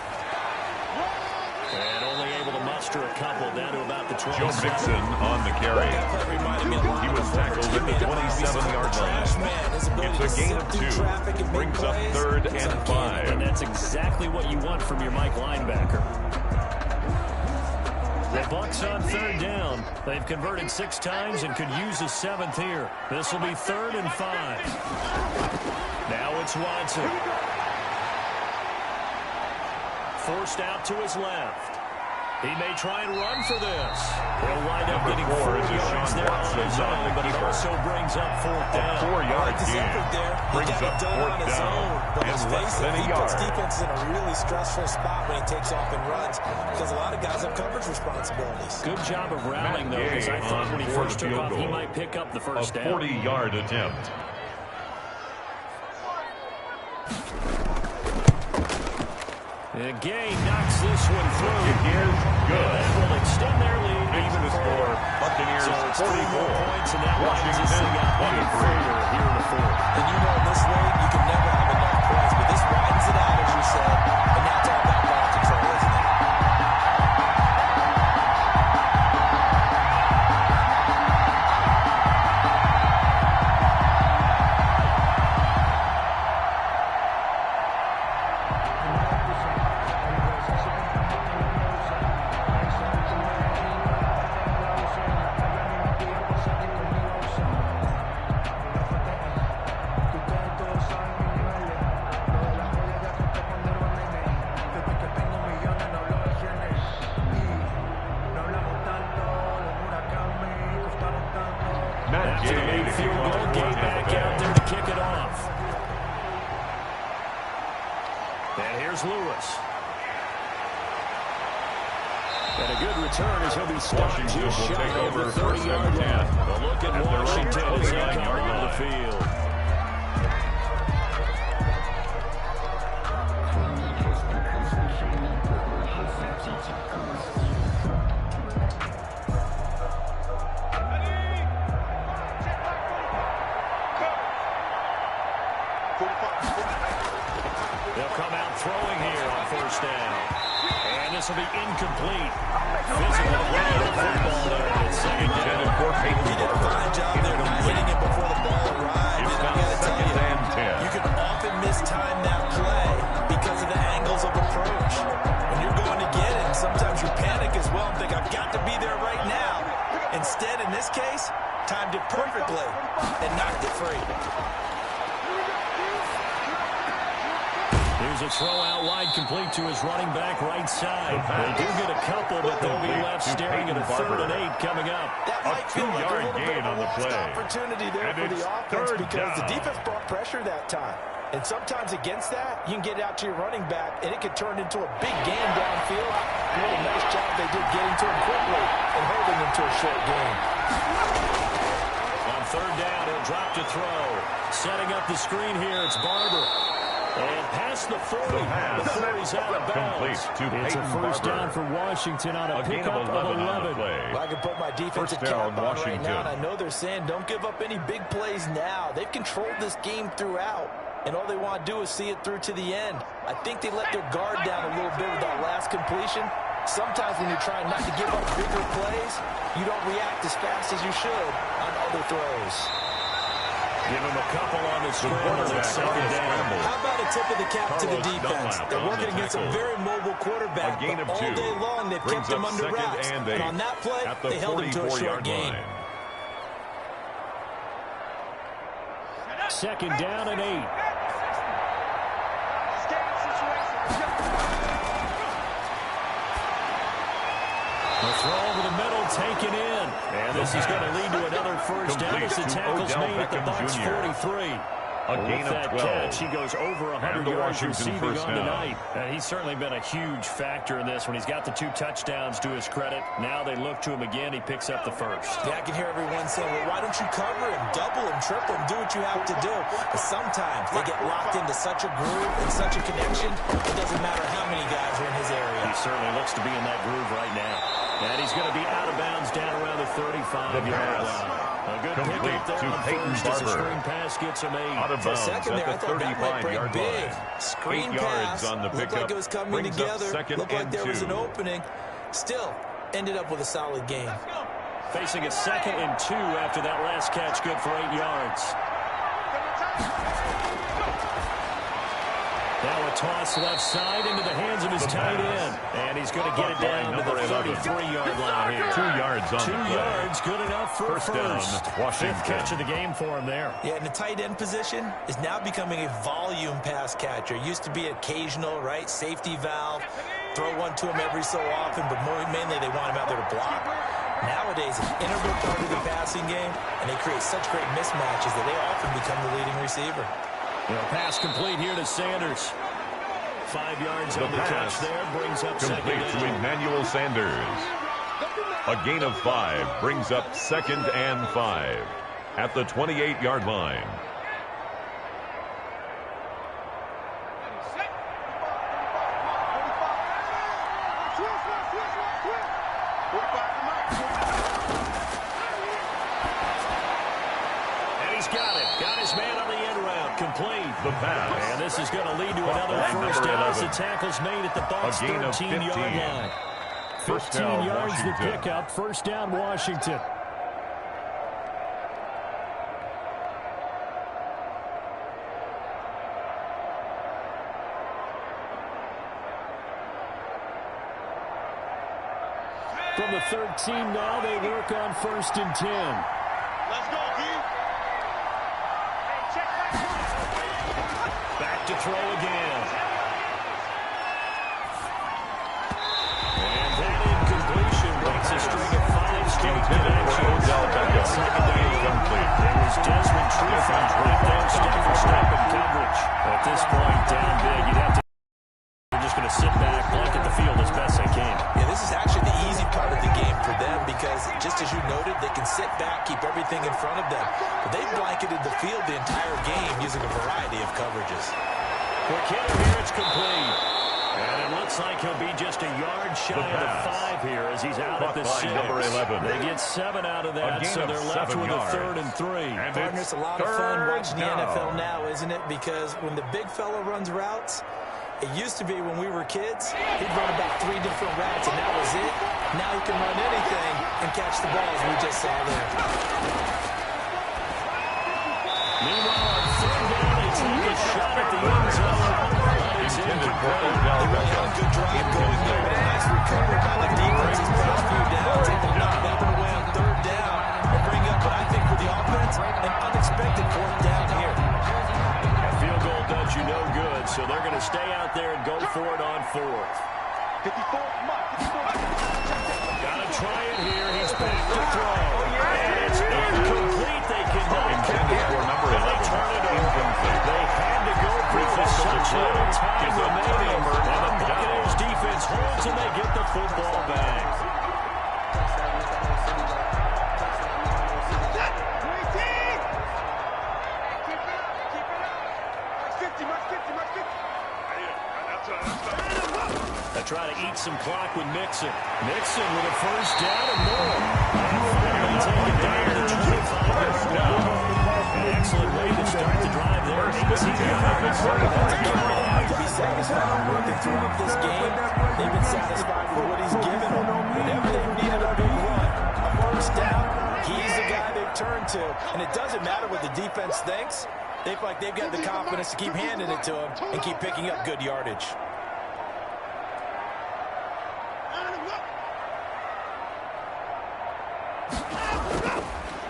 And only able to muster a couple down to about the 27. Joe Mixon on the carry. He was tackled at the 27-yard line. It's a gain of 2. Brings up 3rd and 5. And that's exactly what you want from your Mike linebacker. The Bucs on 3rd down. They've converted 6 times and could use a 7th here. This will be 3rd and 5. Now it's Watson. Forced out to his left. He may try and run for this. He'll wind up getting 4 yards there on his own, but it also brings up 4th down. 4-yard His gain. effort there, he Brings got up it done 4th on his down. own. But let's And less face than it, a he puts yard. defense in a really stressful spot when he takes off and runs because a lot of guys have coverage responsibilities. Good job of rallying, though, because I thought when he first took off, he might pick up the first down. A 40-yard attempt. And Gay knocks this one through. It is good. That will extend their lead Makes even the further. score Buccaneers So it's 44. 3 more points, and that lines this Washington thing out even 23. further here in the 4th. And you know in this league, you can never have enough points, but this widens it out, as you said, and now it's all about ball control, isn't it? After the late field goal, Gay back out there to kick it off. And here's Lewis. And a good return as he'll be stopped Washington just will shy take of over the first 30-yard and 10. line. A look at At their own Washington as they 29-yard come onto the line. field. They'll come out throwing here on first down. And this will be incomplete. Physical play of the football there. It's second down. He did a fine job there not hitting it before the ball arrived. It's And I now gotta tell 2nd you, and 10. you can often mistime that play because of the angles of approach. When you're going to get it, sometimes you panic as well and think, I've got to be there right now. Instead, in this case, timed it perfectly and knocked it free. Here's a throw out wide, complete to his running back right side. They do get a couple, but they'll be left staring at a 3rd and 8 coming up. That might feel like a little bit of a lost opportunity there for the offense because the defense brought pressure that time. And sometimes against that, you can get out to your running back, and it could turn into a big game downfield. What a nice job they did getting to him quickly and holding him to a short game. On 3rd down, he'll drop to throw. Setting up the screen here, it's Barber. And past the 40. The 40's out of bounds. It's a first down for Washington on a pickup of 11. Well, I can put my defensive cap on right now, and I know they're saying don't give up any big plays now. They've controlled this game throughout, and all they want to do is see it through to the end. I think they let their guard down a little bit with that last completion. Sometimes when you're trying not to give up bigger plays, you don't react as fast as you should on other throws. Give him a couple on the scramble. How about a tip of the cap to the defense? They're working against a very mobile quarterback, but all day long they've kept him under wraps. And on that play, they held him to a short gain. 2nd down and 8. The throw over the middle, taken in. And this is going to lead to another first down as the tackle's made at the Bucs 43. A gain of 12. Catch, he goes over 100 yards receiving on tonight. And he's certainly been a huge factor in this when he's got the 2 touchdowns to his credit. Now they look to him again. He picks up the first. Yeah, I can hear everyone saying, well, why don't you cover him, double him, triple him, do what you have to do. But sometimes they get locked into such a groove and such a connection, it doesn't matter how many guys are in his area. He certainly looks to be in that groove right now. And he's going to be out of bounds down around the 35-yard line. A good pickup there on first as the screen pass gets him 8. Out of bounds at the 35-yard line. Screen 8 pass yards on the pickup. Looked like it was coming together. Looked like there was an 2. opening. Still ended up with a solid game. Facing a 2nd and 2 after that last catch, good for 8 yards. Now a toss left side into the hands of his tight end. And he's going to get it down to the 33-yard line here. 2 yards on 2 the play. yards, good enough for first down, Washington. 5th catch of the game for him there. Yeah, and the tight end position is now becoming a volume pass catcher. It used to be occasional, right? Safety valve. Throw one to him every so often, but mainly they want him out there to block. Nowadays, an integral part of the passing game, and they create such great mismatches that they often become the leading receiver. Pass complete here to Sanders. 5 yards on the catch there, brings up complete to Emmanuel Sanders. A gain of 5 brings up 2nd and 5 at the 28-yard line. And he's got it. Got his man on the end route. Complete. The pass. And this is going to lead to another first down as the tackle's made at the Bucs 13-yard line. 15 yards the pickup. First down, Washington. From the 13 now, they work on 1st and 10. Let's go, D. Back to throw again. And that incompletion breaks a string of 5 straight connections. Second down complete. It was Desmond Trufant right there, step for step in coverage. At this point, down big, you'd have to. They're just going to sit back, blanket the field as best they can. Yeah, this is actually the easy part of the game for them because, just as you noted, they can sit back, keep everything in front of them. But they've blanketed the field the entire game using a variety of coverages. Quick hitter here, it's complete. And it looks like he'll be just a yard shy of the 5 here as he's out at the 6. Number 11. They get 7 out of that, so they're left with a 3rd and 3. And partner, it's a lot of fun watching the NFL now, isn't it? Because when the big fella runs routes, it used to be when we were kids, he'd run about 3 different routes, and that was it. Now he can run anything and catch the ball, as we just saw there. Meanwhile, on 3rd down, they take a shot at the end zone. It's incomplete. They really had a good drive going there, but a nice recovery by the defense. His past few downs, able to knock that one away on 3rd down and bring up what I think time remaining. And the Buccaneers defense holds and they get the football back. They try to eat some clock with Mixon. Mixon with a first down and more. And finally take it down to the 25-yard line. An excellent way to start the drive there. 18 yards. To be satisfied working throughout this game. They've been satisfied with what he's given them. Whenever they've needed a big run, a first down, he's the guy they've turned to. And it doesn't matter what the defense thinks. They feel like they've got the confidence to keep handing it to him and keep picking up good yardage.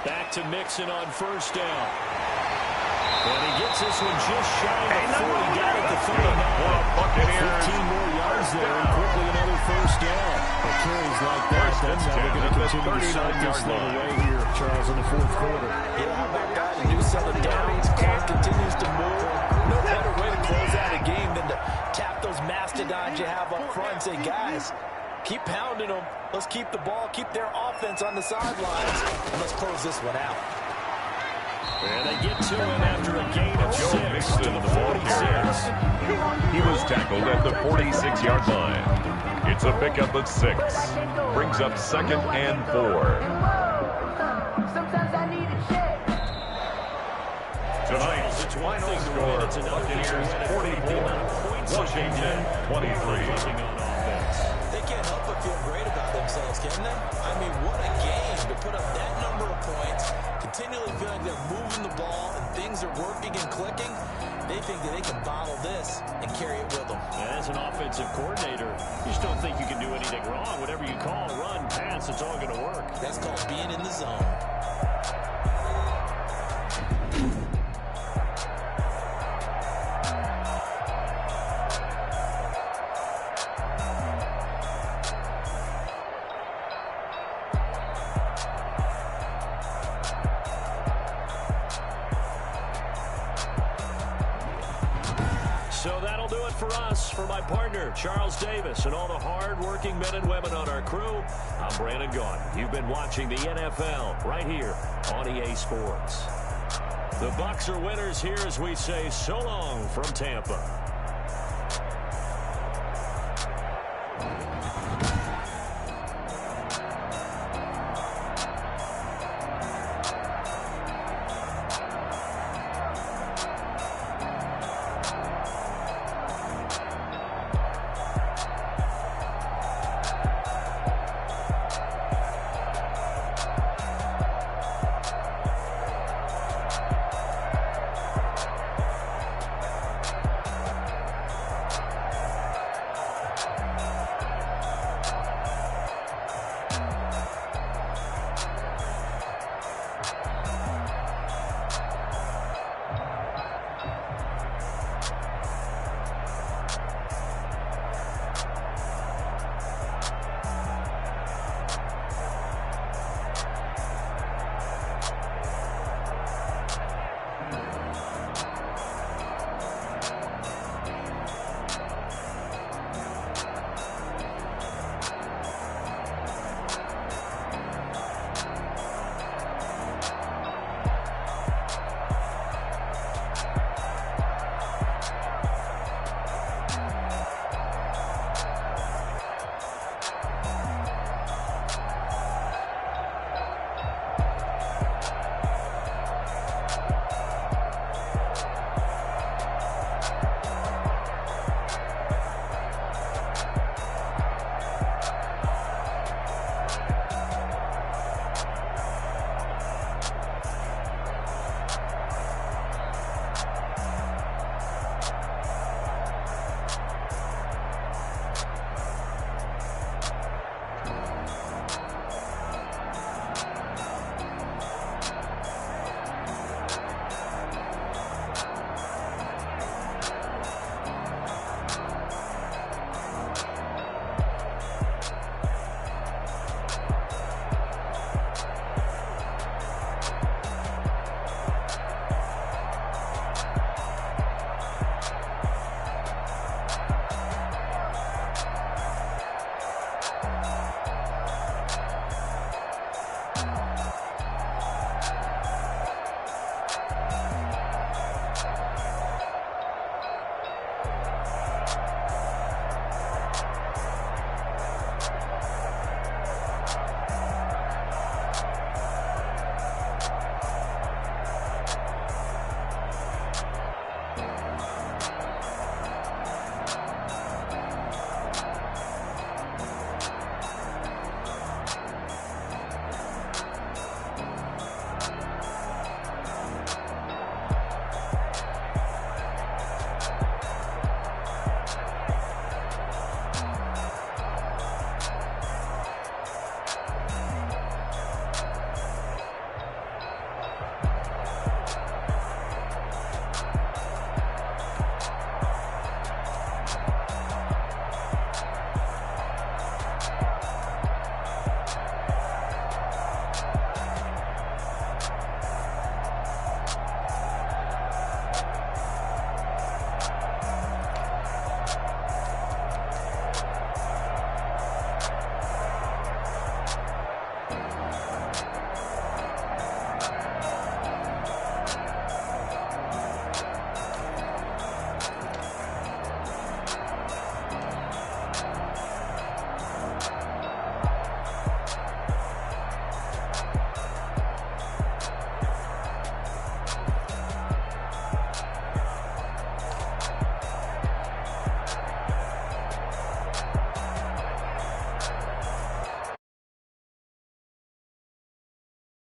Back to Mixon on first down. And he gets this one just shy of 40. Got it to 39. 15 more yards there and quickly another first down. But carries like that, that's how they're going to continue to start this thing away here, Charles, in the fourth quarter. Yeah, how about that? A new set of downs. Clock continues to move. No better way to close out a game than to tap those mastodons you have up front and say, guys, keep pounding them. Let's keep the ball, keep their offense on the sidelines, and let's close this one out. And they get to him after a gain of 6 to the 46. He was tackled at the 46-yard line. It's a pickup of 6. Brings up 2nd and 4. Tonight's final score, Buccaneers 44, Washington 23. They can't help but feel great about themselves, can they? I mean, what a game to put up that number of points, continually feeling they're moving the ball and things are working and clicking. They think that they can bottle this and carry it with them. As an offensive coordinator, you just don't think you can do anything wrong. Whatever you call, run, pass, it's all going to work. That's called being in the zone. So that'll do it for us. For my partner, Charles Davis, and all the hard-working men and women on our crew, I'm Brandon Gaudin. You've been watching the NFL right here on EA Sports. The Bucs are winners here as we say so long from Tampa.